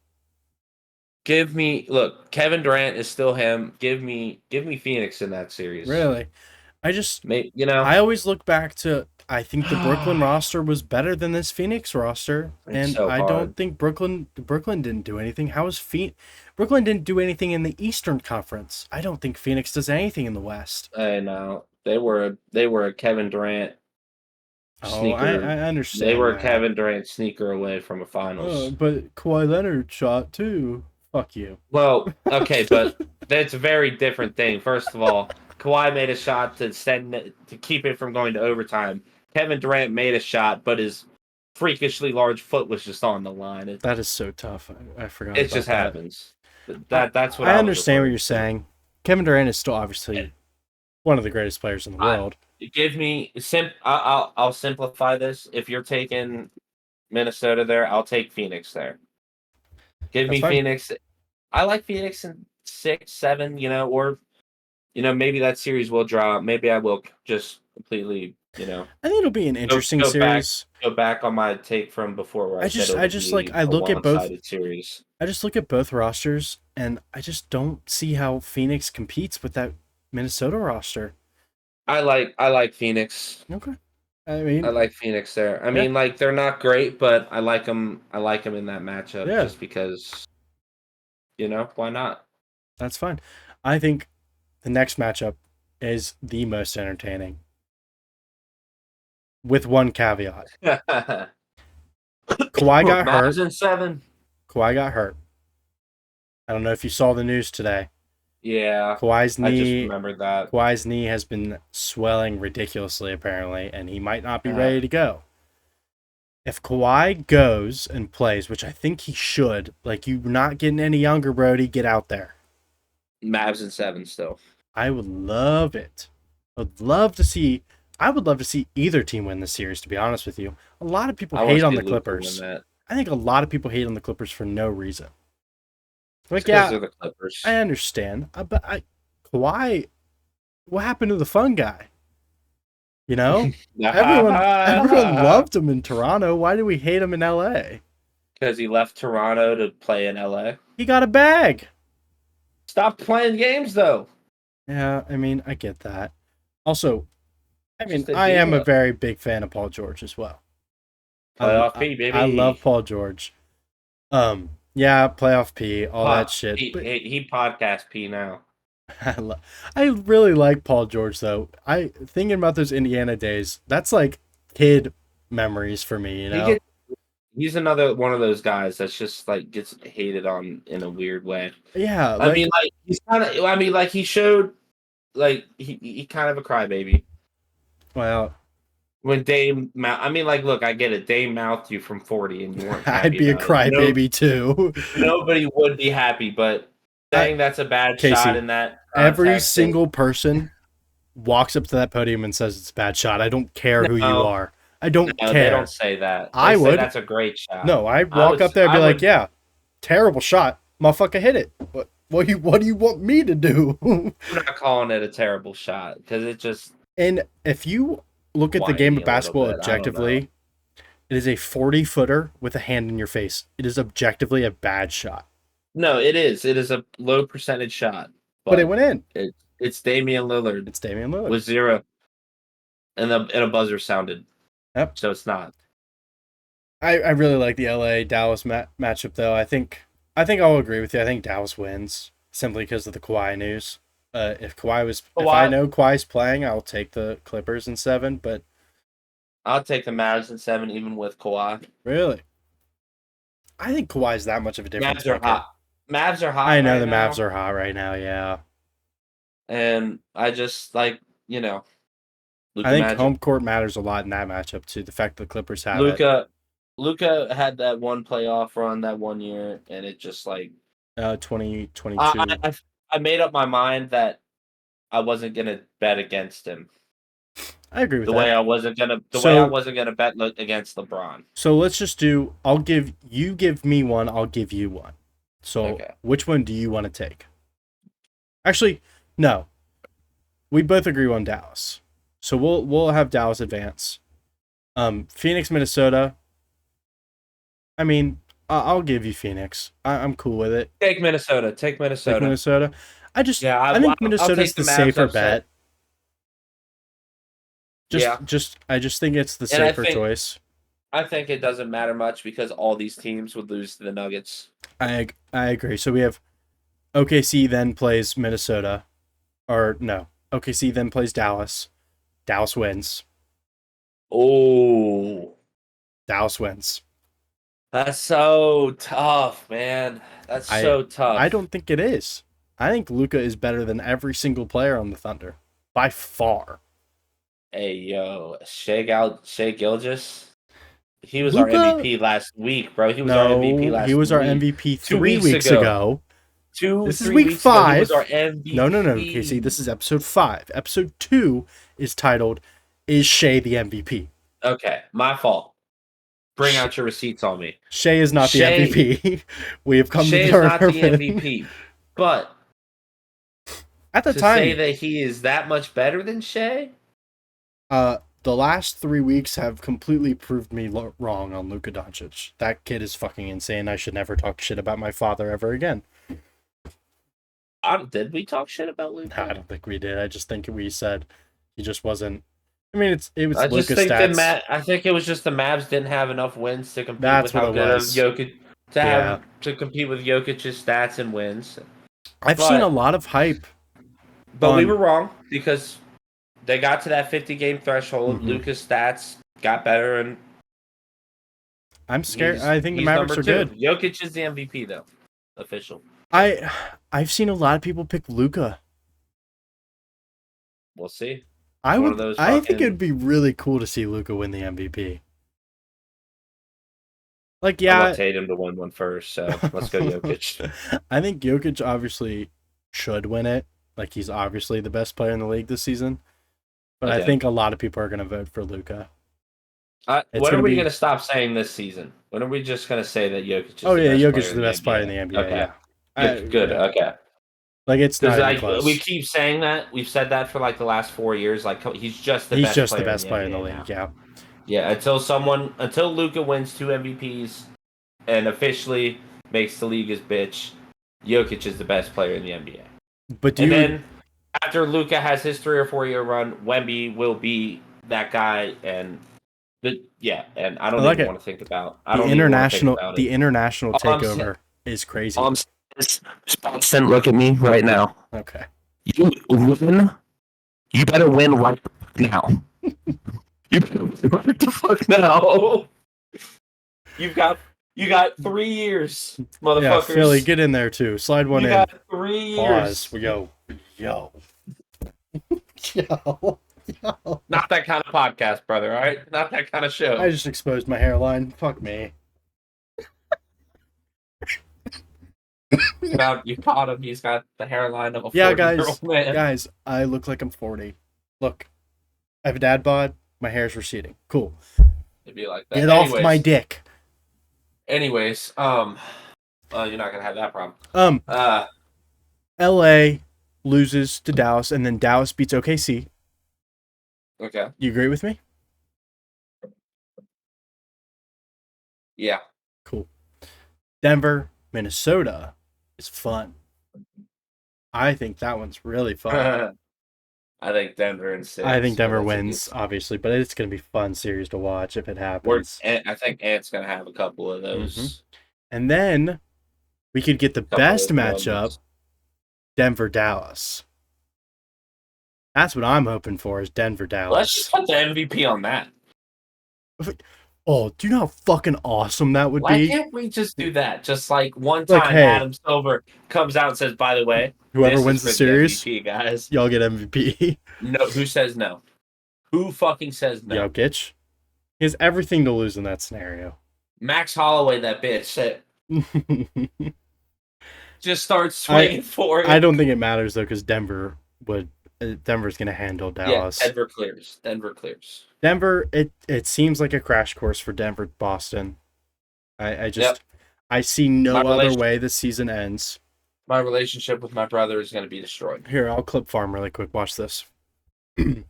Kevin Durant is still him. Give me Phoenix in that series. Really? I always look back to, I think the Brooklyn roster was better than this Phoenix roster. And I don't think Brooklyn didn't do anything. Brooklyn didn't do anything in the Eastern Conference. I don't think Phoenix does anything in the West. I know. They were a Kevin Durant sneaker. I understand. They were a Kevin Durant sneaker away from a finals. But Kawhi Leonard shot too. Fuck you. Well, okay, but that's a very different thing. First of all, Kawhi made a shot to keep it from going to overtime. Kevin Durant made a shot, but his freakishly large foot was just on the line. That is so tough. I forgot. It just happens. That's what I understand what you're saying. Kevin Durant is still obviously one of the greatest players in the world. I'll simplify this. If you're taking Minnesota there, I'll take Phoenix there. Give me Phoenix. I like Phoenix in 6, 7, or maybe that series will draw. Maybe I will just completely, I think it'll be an interesting series. Go back on my take from before where I look at both series. I just look at both rosters and I just don't see how Phoenix competes with that Minnesota roster. I like Phoenix. Okay. I like Phoenix there. I mean, they're not great, but I like them. I like them in that matchup just because, why not? That's fine. I think the next matchup is the most entertaining. With one caveat. Kawhi got hurt. In 7. Kawhi got hurt. I don't know if you saw the news today. Yeah. Kawhi's knee. I just remembered that. Kawhi's knee has been swelling ridiculously, apparently, and he might not be ready to go. If Kawhi goes and plays, which I think he should, you're not getting any younger, Brody, get out there. Mavs in 7 still. I would love it. I would love to see either team win this series, to be honest with you. A lot of people hate on the Clippers. I think a lot of people hate on the Clippers for no reason. They're the Clippers. I understand. But Kawhi, what happened to the fun guy? Everyone loved him in Toronto. Why do we hate him in LA? Because he left Toronto to play in LA. He got a bag. Stop playing games, though. Yeah, I get that. Also, I am a very big fan of Paul George as well. Playoff P, baby. I love Paul George. Yeah, playoff P, all that shit. But He podcast P now. I really like Paul George though. I thinking about those Indiana days. That's like kid memories for me. You He know. gets he's another one of those guys that's just like gets hated on in a weird way. Yeah, I mean, like like he's kind of. I mean, like he showed like he kind of a crybaby well, when Dame. I mean, like look, I get it. Dame mouthed you from 40, and you weren't I'd happy be a about it. No, crybaby too. nobody would be happy, but I, saying that's a bad shot Casey, in that every context is single person walks up to that podium and says it's a bad shot. I don't care who you no, are. I don't no. They don't care. say that. They I say would. that's a great shot. No, I walk up there and I be like, would. yeah, terrible shot. Motherfucker hit it. What do you want me to do? I'm not calling it a terrible shot because it just And if you look at the game whiny of a little basketball bit. I don't know. objectively, it is a 40-footer with a hand in your face. It is objectively a bad shot. No, it is. It is a low percentage shot, But it but went in. it's Damian Lillard It's Damian Lillard. with 0, and a buzzer sounded. Yep. So it's not. I really like the LA Dallas matchup though. I think I'll agree with you. I think Dallas wins simply because of the Kawhi news. If I know Kawhi's playing, I'll take the Clippers in 7. But I'll take the Mavs in 7, even with Kawhi. really, I think Kawhi's that much of a difference Mavs are maker. hot. Mavs are hot. I know right the now, Mavs are hot right now. Yeah, and I just like Luka I think Magic. home court matters a lot in that matchup too. The fact the Clippers have Luka had that one playoff run that one year, and it just like 2022. I made up my mind that I wasn't gonna bet against him. I agree with The that. way I wasn't gonna bet against LeBron. So let's just do. Give me one. I'll give you one. So Okay. which one do you want to take? Actually, no. We both agree on Dallas. So we'll have Dallas advance. Phoenix, Minnesota. I mean, I'll give you Phoenix. I'm cool with it. Take Minnesota. Take Minnesota. Take Minnesota. I think I'll Minnesota's take the Mavs safer upset. bet. I just think it's the safer choice. I think it doesn't matter much because all these teams would lose to the Nuggets. I agree. So we have OKC then plays Minnesota, or no, OKC then plays Dallas. Dallas wins. Oh, Dallas wins. that's so tough, man. That's so tough. I don't think it is. I think Luka is better than every single player on the Thunder by far. Hey, yo, Shea Gilgeous. He was our MVP last week, bro. He was our MVP last week. He was our MVP 3 weeks ago. This is week 5. He was our MVP. No. Casey, this is episode 5. Episode 2 is titled, Is Shea the MVP? Okay, my fault. Bring out your receipts on me. Shea is not the MVP. We have come Shea to is not the MVP. But at the to time, say that he is that much better than Shea? The last 3 weeks have completely proved me wrong on Luka Doncic. That kid is fucking insane. I should never talk shit about my father ever again. Did we talk shit about Luka? No, I don't think we did. I just think we said he just wasn't. I mean, it was Luka's stats. I think it was just the Mavs didn't have enough wins to compete That's with how what it good was. of Jokic to compete with Jokic's stats and wins. I've seen a lot of hype. But we were wrong because they got to that 50-game threshold. Mm-hmm. Luka's stats got better, and I'm scared. I think the Mavericks are good. Jokic is the MVP, though. Official. I've seen a lot of people pick Luka. We'll see. I think it'd be really cool to see Luka win the MVP. Like, yeah, I want Tatum to win one first, so let's go Jokic. I think Jokic obviously should win it. Like, he's obviously the best player in the league this season. But I think a lot of people are going to vote for Luka. When are we going to stop saying this season? When are we just going to say that Jokic is Jokic is the best player in the NBA. Okay. Yeah. Good. Okay. Like, it's not even close. We keep saying that. We've said that for like the last 4 years. Like, he's just the best player in the league. Yeah. Yeah. Until Luka wins 2 MVPs and officially makes the league his bitch, Jokic is the best player in the NBA. But then after Luka has his 3 or 4 year run, Wemby will be that guy, and I don't even want to think about the international takeover. is crazy. Boston, look at me right now. Okay. You win. You better win right now. You better win right the fuck now. You got 3 years, motherfuckers. Yeah, Philly, get in there too. Slide one you in. got 3 years. Pause. Yo. Yo. Not that kind of podcast, brother. All right, not that kind of show. I just exposed my hairline. Fuck me. You caught him. He's got the hairline of a 40-year-old man. Guys, I look like I'm 40. Look, I have a dad bod. My hair's receding. Cool. It'd be like that. Get off my dick. Anyways, you're not gonna have that problem. LA loses to Dallas, and then Dallas beats OKC. Okay. You agree with me? Yeah. Cool. Denver, Minnesota is fun. I think that one's really fun. I think Denver and 6. I think Denver wins, obviously, but it's going to be a fun series to watch if it happens. I think Ant's going to have a couple of those. Mm-hmm. And then we could get the best matchup, Denver-Dallas. That's what I'm hoping for is Denver-Dallas. Let's just put the MVP on that. Oh, do you know how fucking awesome that would be? Why can't we just do that? Just like one time hey, Adam Silver comes out and says, by the way, whoever wins the series, MVP, guys. Y'all get MVP. No, who says no? Who fucking says no? Jokic. He has everything to lose in that scenario. Max Holloway, that bitch. Just starts swinging for it. I don't think it matters, though, because Denver's going to handle Dallas. Yeah, Denver clears. Denver, it seems like a crash course for Denver, Boston. I see no other way the season ends. My relationship with my brother is going to be destroyed. Here, I'll clip farm really quick. Watch this. In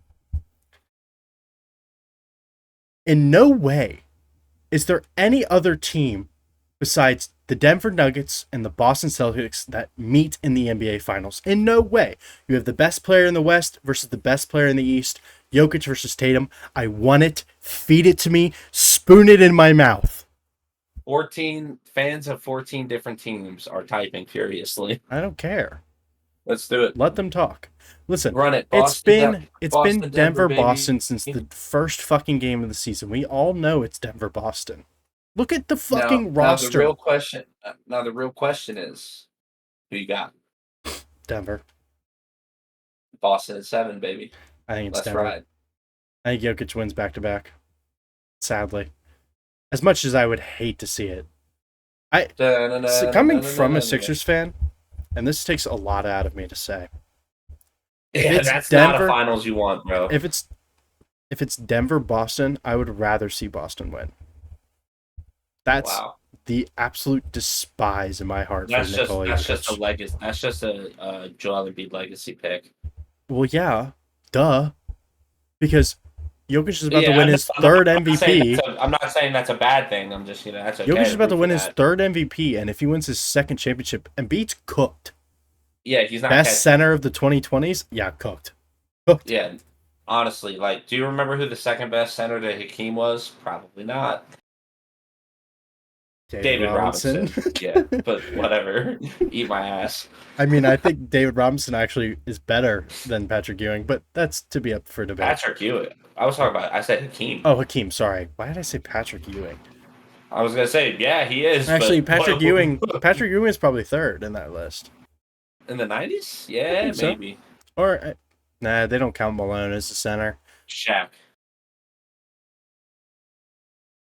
no way is there any other team besides the Denver Nuggets and the Boston Celtics that meet in the NBA Finals. In no way. You have the best player in the West versus the best player in the East. Jokic versus Tatum. I want it. Feed it to me. Spoon it in my mouth. 14 fans of 14 different teams are typing furiously. I don't care. Let's do it. Let them talk. Listen, run it. Boston, it's been Denver, Boston since the first fucking game of the season. We all know it's Denver, Boston. Look at the fucking roster. Now the real question is, who you got? Denver. Boston at 7, baby. I think it's Denver. Right. I think Jokic wins back-to-back. Sadly. As much as I would hate to see it. Coming from a Sixers fan, and this takes a lot out of me to say. Yeah, that's Denver, not a finals you want, bro. If it's Denver-Boston, I would rather see Boston win. That's the absolute despise in my heart for Nikola Jokic. That's just a legacy. That's just a Joel Embiid legacy pick. Well, yeah, duh. Because Jokic is about to win his third MVP. I'm not saying that's a bad thing. I'm just, that's okay. Jokic is about to win his third MVP, and if he wins his second championship, Embiid's cooked. Yeah, he's not best center of the 2020s. Yeah, cooked. Yeah, honestly, do you remember who the second best center to Hakeem was? Probably not. David Robinson. Yeah, but whatever. Eat my ass. I mean, I think David Robinson actually is better than Patrick Ewing, but that's to be up for debate. Patrick Ewing. I was talking about, I said Hakeem. Oh, Hakeem, sorry. Why did I say Patrick Ewing? I was going to say, yeah, he is. Actually, Patrick Ewing is probably third in that list. In the 90s? Yeah, maybe. So. Or, nah, they don't count Malone as the center. Shaq.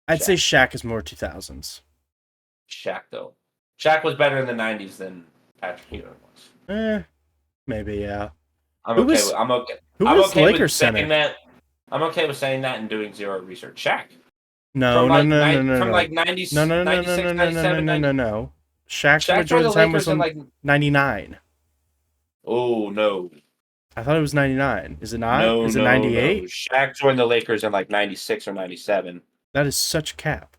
I'd say Shaq is more 2000s. Shaq, though. Shaq was better in the 90s than Patrick Ewing was. Maybe, yeah. I'm okay with saying that. I'm okay with saying that and doing zero research. Shaq. No. From like 90s. No. Shaq's majority time was like 99. Oh, no. I thought it was 99. Is it not? No, is it 98? No. Shaq joined the Lakers in like 96 or 97. That is such cap.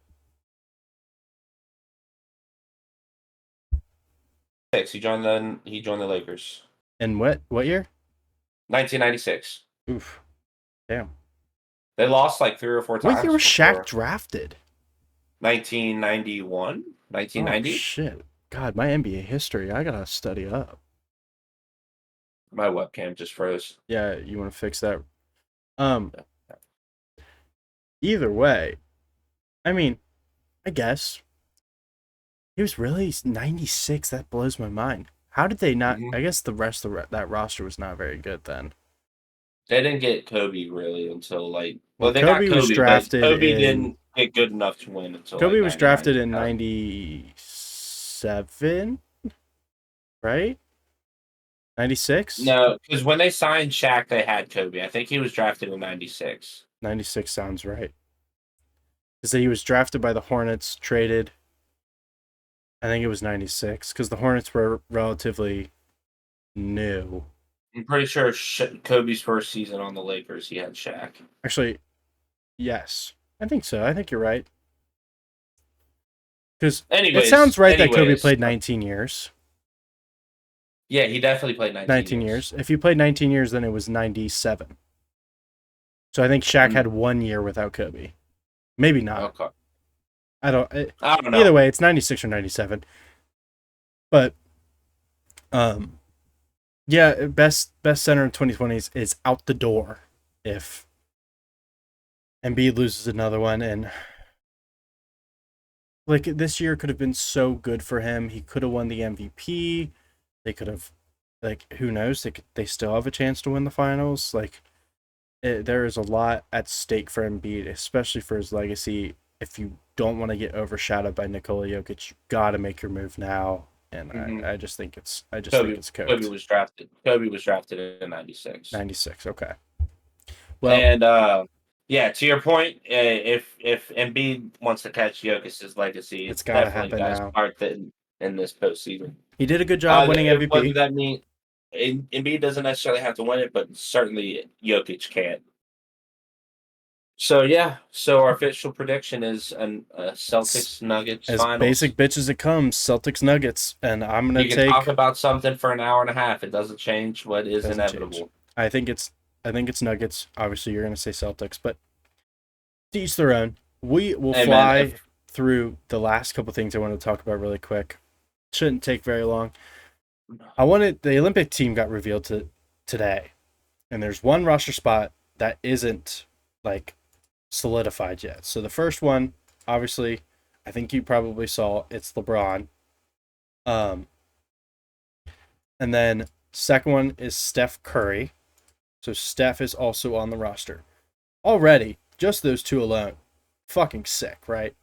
He joined the Lakers. In what year? 1996. Oof. Damn. They lost like 3 or 4 times. What year was Shaq drafted? 1991? 1990? Oh, shit. God, my NBA history, I gotta study up. My webcam just froze. Yeah, you want to fix that? Um, Either way, I mean, I guess he was really 96. That blows my mind. How did they not? Hmm. I guess the rest of that roster was not very good then. They didn't get Kobe really until Well, they got Kobe was Kobe, but drafted Kobe in didn't get good enough to win until Kobe like was 99, drafted in 2000. 97, right? 96? No, because when they signed Shaq, they had Kobe. I think he was drafted in 96. 96 sounds right. Because he was drafted by the Hornets, traded. I think it was 96 because the Hornets were relatively new. I'm pretty sure Kobe's first season on the Lakers, he had Shaq. Actually, yes. I think so. I think you're right. Because it sounds right that Kobe played 19 years. Yeah, he definitely played 19 years. If he played 19 years, then it was 97. So I think Shaq had 1 year without Kobe. Maybe not. Okay. I don't know. Either way, it's 96 or 97. But yeah, best center in 2020s is out the door if Embiid loses another one. And like this year could have been so good for him. He could have won the MVP. They could have, like, who knows? They still have a chance to win the finals. Like, there is a lot at stake for Embiid, especially for his legacy. If you don't want to get overshadowed by Nikola Jokic, you got to make your move now. And I just think it's cooked. Kobe was drafted. Kobe was drafted in 96. 96. Okay. Well, and yeah, to your point, if Embiid wants to catch Jokic's legacy, it's got to definitely happen got to now. start in this postseason. He did a good job winning MVP. What does that mean? Embiid doesn't necessarily have to win it, but certainly Jokic can. So yeah, so our official prediction is Celtics Nuggets as finals. basic bitch as it comes, Celtics Nuggets, and I'm gonna talk about something for an hour and a half. It doesn't change what is inevitable. Change. I think it's Nuggets. Obviously, you're gonna say Celtics, but to each their own. We will fly through the last couple things I want to talk about really quick. Shouldn't take very long. The Olympic team got revealed today, and there's one roster spot that isn't like solidified yet. So the first one, obviously, I think you probably saw, it's LeBron. And then second one is Steph Curry. So Steph is also on the roster. Already, just those two alone, fucking sick, right?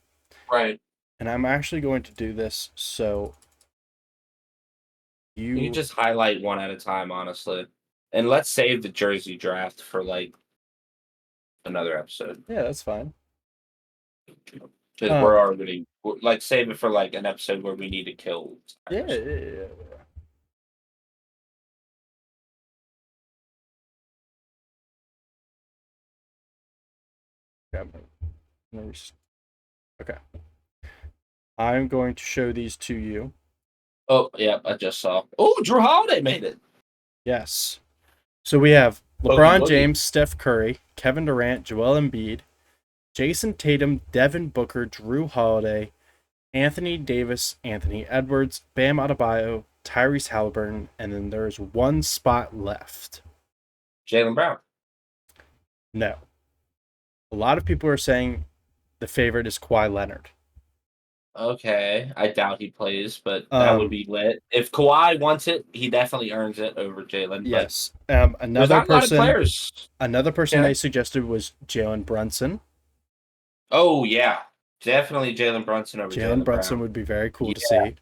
Right. And I'm actually going to do this so you can just highlight one at a time, honestly. And let's save the jersey draft for like another episode. Yeah, that's fine. Because we're already save it for like an episode where we need to kill. Yeah. Okay. I'm going to show these to you. Oh, yeah, I just saw. Oh, Drew Holiday made it. Yes. So we have LeBron James, Steph Curry, Kevin Durant, Joel Embiid, Jason Tatum, Devin Booker, Drew Holiday, Anthony Davis, Anthony Edwards, Bam Adebayo, Tyrese Halliburton, and then there's one spot left. Jaylen Brown. No. A lot of people are saying the favorite is Kawhi Leonard. Okay, I doubt he plays, but that would be lit. If Kawhi wants it, he definitely earns it over Jaylen. Yes. Another person they suggested was Jalen Brunson. Oh yeah, definitely Jalen Brunson over Jalen Brunson would be very cool to see.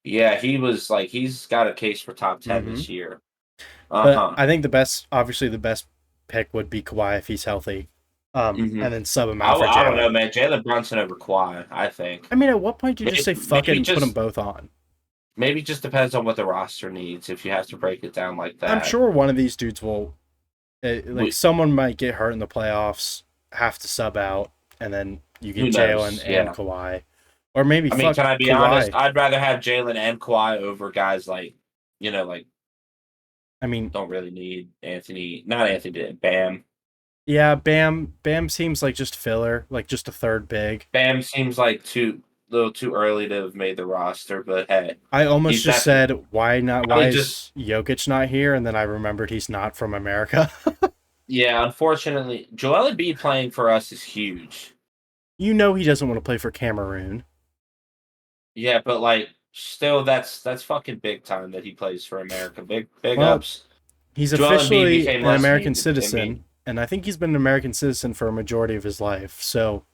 Yeah, he's got a case for top 10 this year. But I think the best pick would be Kawhi if he's healthy. And then sub him out for Jalen. I don't know, man. Jalen Brunson over Kawhi, I think. I mean, at what point do you just say fuck it and put them both on? Maybe it just depends on what the roster needs if you have to break it down like that. I'm sure one of these dudes will, someone might get hurt in the playoffs, have to sub out, and then you get Jalen and Kawhi. Or maybe can I be honest? I'd rather have Jalen and Kawhi over guys don't really need Bam. Yeah, Bam seems like just filler, like just a third big. Bam seems like little too early to have made the roster, but hey, I almost he's just said, why not? I Why mean, is Jokic not here? And then I remembered he's not from America. yeah, unfortunately, Joel Embiid playing for us is huge. You know he doesn't want to play for Cameroon. Yeah, but like, still, that's fucking big time that he plays for America. Big Well, ups. he's Joel Embiid officially became an less American needed. I mean, citizen, and I think he's been an American citizen for a majority of his life. So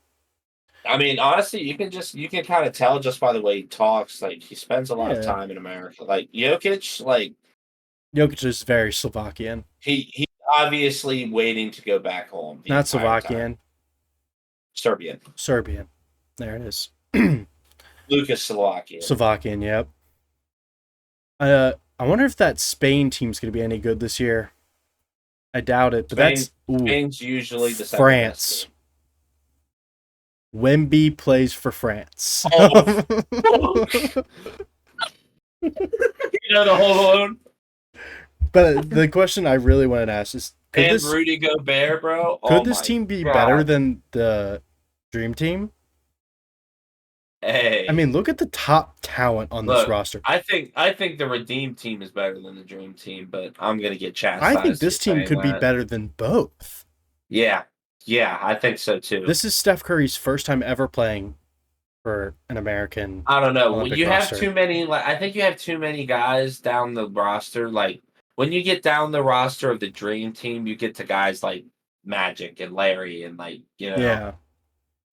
honestly, you can kind of tell just by the way he talks. Like he spends a lot of yeah, time in America. Like Jokic, like Jokic is very Slovakian, he's obviously waiting to go back home the not entire time. Slovakian, Serbian, Serbian. There it is. Lucas Slovakian. Slovakian. Yep. I wonder if that Spain team's going to be any good this year. I doubt it, but Spain's usually the second France. best. Wemby plays for France. Oh. The whole load. But the question I really wanted to ask is, Rudy Gobert, bro. Could this team be better than the Dream Team? Hey, I mean, look at the top talent on this roster. I think the Redeem team is better than the Dream Team, but I'm gonna get chastised. I think this team could be better than both. Yeah, I think so too. This is Steph Curry's first time ever playing for an American. I don't know. Olympic You roster. have too many. Like, I think you have too many guys down the roster. Like when you get down the roster of the Dream Team, you get to guys like Magic and Larry and Yeah.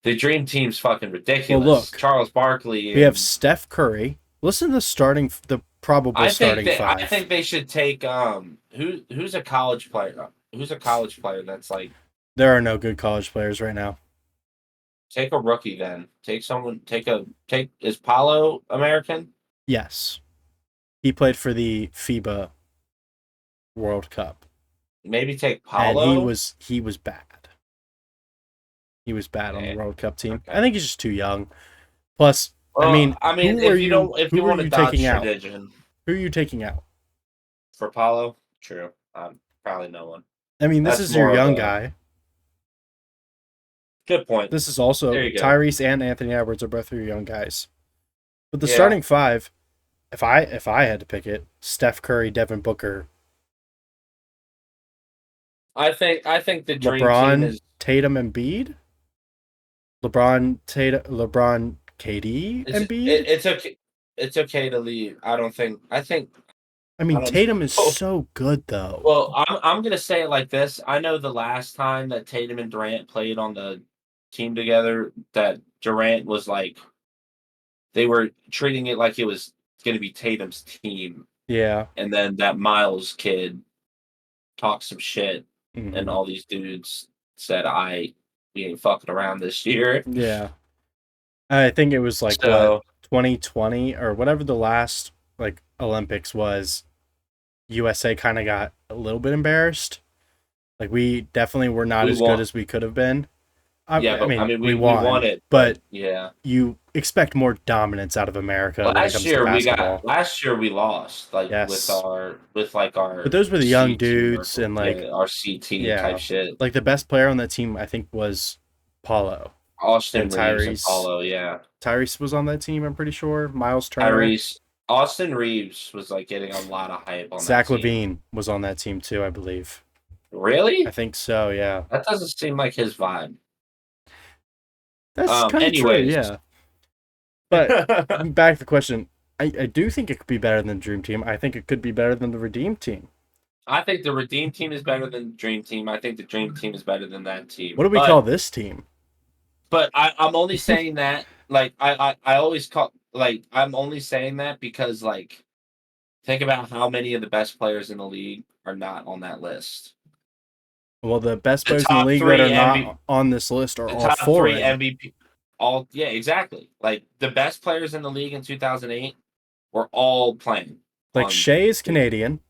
The Dream Team's fucking ridiculous. Well, look, Charles Barkley. We have Steph Curry. Listen to the probable starting five. I think they should take who's a college player? Who's a college player that's like? There are no good college players right now. Take a rookie then. Is Paulo American? Yes. He played for the FIBA World Cup. Maybe take Paulo. And he was bad. He was bad on the World Cup team. Okay. I think he's just too young. Plus, well, if you want to dodge tradition, who are you taking out? For Paulo? True. Probably no one. I mean, this is your young guy. Good point. This is also Tyrese and Anthony Edwards are both your young guys. But the starting five, if I had to pick it, Steph Curry, Devin Booker. I think the dream LeBron, team is Tatum, Embiid. LeBron, KD, Embiid. It's okay to leave. I mean, Tatum is so good though. Well, I'm gonna say it like this. I know the last time that Tatum and Durant played on the team together, that Durant was like, they were treating it like it was gonna be Tatum's team. Yeah. And then that Miles kid talked some shit, and all these dudes said, we ain't fucking around this year. Yeah. I think it was like 2020 or whatever the last like Olympics was. USA kind of got a little bit embarrassed. Like we definitely were not as good as we could have been. I mean, we won it, but yeah, you expect more dominance out of America. Last year we lost, like with our. But those were the young dudes and like our CT type shit. Like the best player on that team, I think, was Paulo. Austin Reeves and Paulo, yeah. Tyrese was on that team, I'm pretty sure. Miles Turner. Austin Reeves was like getting a lot of hype on Zach that team. LaVine was on that team too, I believe. Really? I think so, yeah. That doesn't seem like his vibe. That's kind of true, yeah. But back to the question, I do think it could be better than the Dream Team. I think it could be better than the Redeem Team. I think the Redeem Team is better than the Dream Team. I think the Dream Team is better than that team. What do we call this team? But I'm only saying that, like, I always call, like, I'm only saying that because, like, think about how many of the best players in the league are not on that list. Well, the best players in the league that are not on this list are all four MVP. Yeah, exactly. Like the best players in the league in 2008 were all playing. Like Shea is Canadian,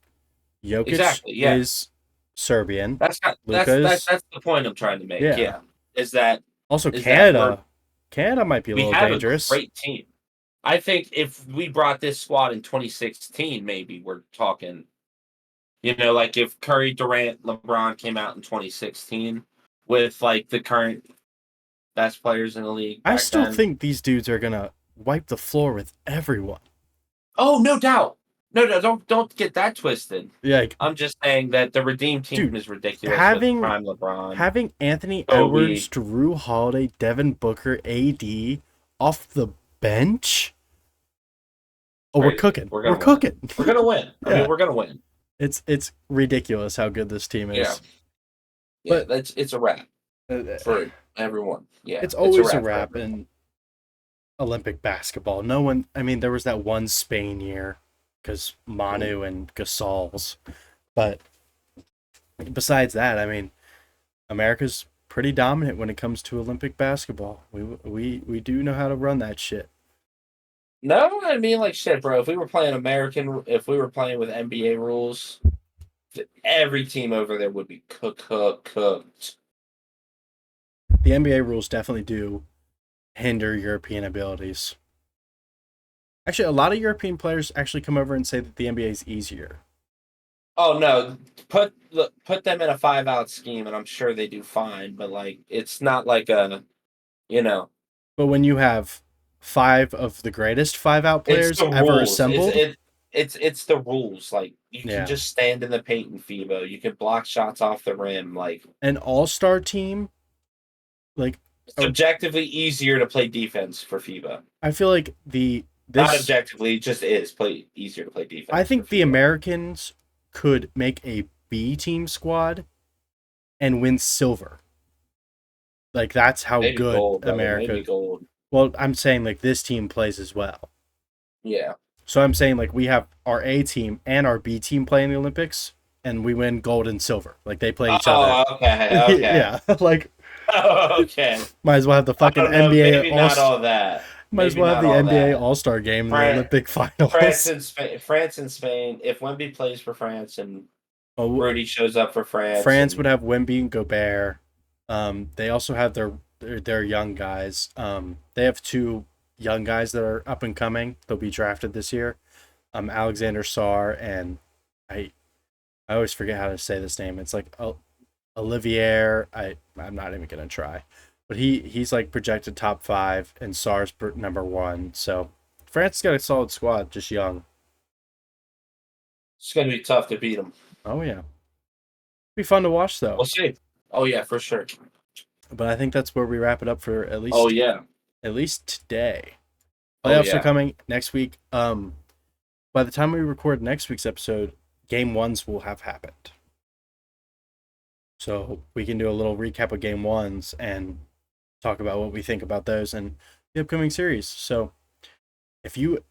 Jokic is Serbian. That's the point I'm trying to make. Yeah, is that also Canada? Canada might be a little dangerous. We have a great team. I think if we brought this squad in 2016, maybe we're talking. Like if Curry, Durant, LeBron came out in 2016 with like the current best players in the league. I still think these dudes are gonna wipe the floor with everyone. Oh, no doubt. No, don't get that twisted. Yeah, like, I'm just saying that the redeem team dude, is ridiculous with having prime LeBron, having Anthony Kobe. Edwards, Drew Holiday, Devin Booker, AD off the bench. Oh, we're Crazy. cooking. We're We're gonna win. cooking. We're gonna win. I mean, Yeah, we're gonna win. it's ridiculous how good this team Yeah, is. yeah. But It's a wrap uh, for everyone. Yeah, it's it's a always a wrap for wrap everyone. in Olympic basketball. No one. I mean, there was that one Spain year because Manu and Gasol's, but besides that, I mean, America's pretty dominant when it comes to Olympic basketball. We do know how to run that shit. No, I mean, like shit, bro. If we were playing with NBA rules, every team over there would be cooked. The NBA rules definitely do hinder European abilities. Actually, a lot of European players actually come over and say that the NBA is easier. Oh no, put them in a 5-out scheme, and I'm sure they do fine. But like, it's not like a, you know, But when you have five of the greatest five out it's players the ever rules. assembled, It's the rules. Like you can yeah, just stand in the paint in FIBA. You can block shots off the rim. Like an all-star team, like uh, subjectively easier to play defense for FIBA. I feel like the Not this objectively, it just is play easier to play I defense for think the FIBA. Americans could make a B team squad and win silver. Like that's how Maybe good gold, brother. Maybe America. gold. Well, I'm saying like this team plays as well. Yeah. So I'm saying like we have our A team and our B team play in the Olympics, and we win gold and silver. Like they play each other. Oh, okay. Yeah, like Oh, okay. might as well have the I fucking don't know. NBA Maybe all. not all that. Might as Maybe well have not the all NBA that. All Star game in the France, Olympic France finals. and Spain. France and Spain. If Wemby plays for France and Oh, Rudy shows up for France, France would and have Wemby and Gobert. They also have their young guys. They have two young guys that are up and coming. They'll be drafted this year. Alexander Sarr and I always forget how to say this name. It's like Olivier. I'm not even gonna try, but he's like projected top 5 and Sarr's number 1. So France got a solid squad, just young. it's going to be tough to beat them. Oh yeah, be fun to watch though. We'll see. Oh yeah, for sure. But I think that's where we wrap it up for Oh yeah. at least today. Oh Playoffs are yeah. coming next week. By the time we record next week's episode, game ones will have happened. So we can do a little recap of game ones and talk about what we think about those and the upcoming series. So if you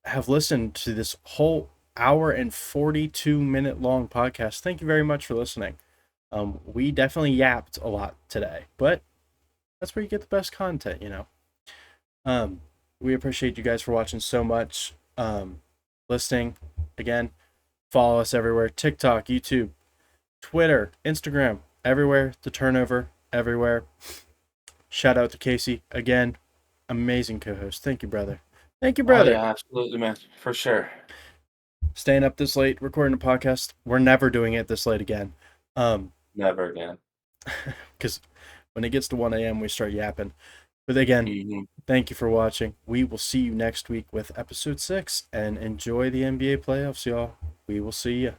have listened to this whole hour and 42-minute long podcast, thank you very much for listening. We definitely yapped a lot today, but that's where you get the best content, you know. We appreciate you guys for watching so much. Listening again, follow us everywhere: TikTok, YouTube, Twitter, Instagram, everywhere. The turnover everywhere. Shout out to Casey again, amazing co-host. Thank you, brother. Thank you, Oh brother. yeah, absolutely, man, for sure. Staying up this late recording a podcast. We're never doing it this late again. Never again. Because when it gets to 1 a.m., we start yapping. But again, thank you for watching. We will see you next week with episode 6, and enjoy the NBA playoffs, y'all. We will see you.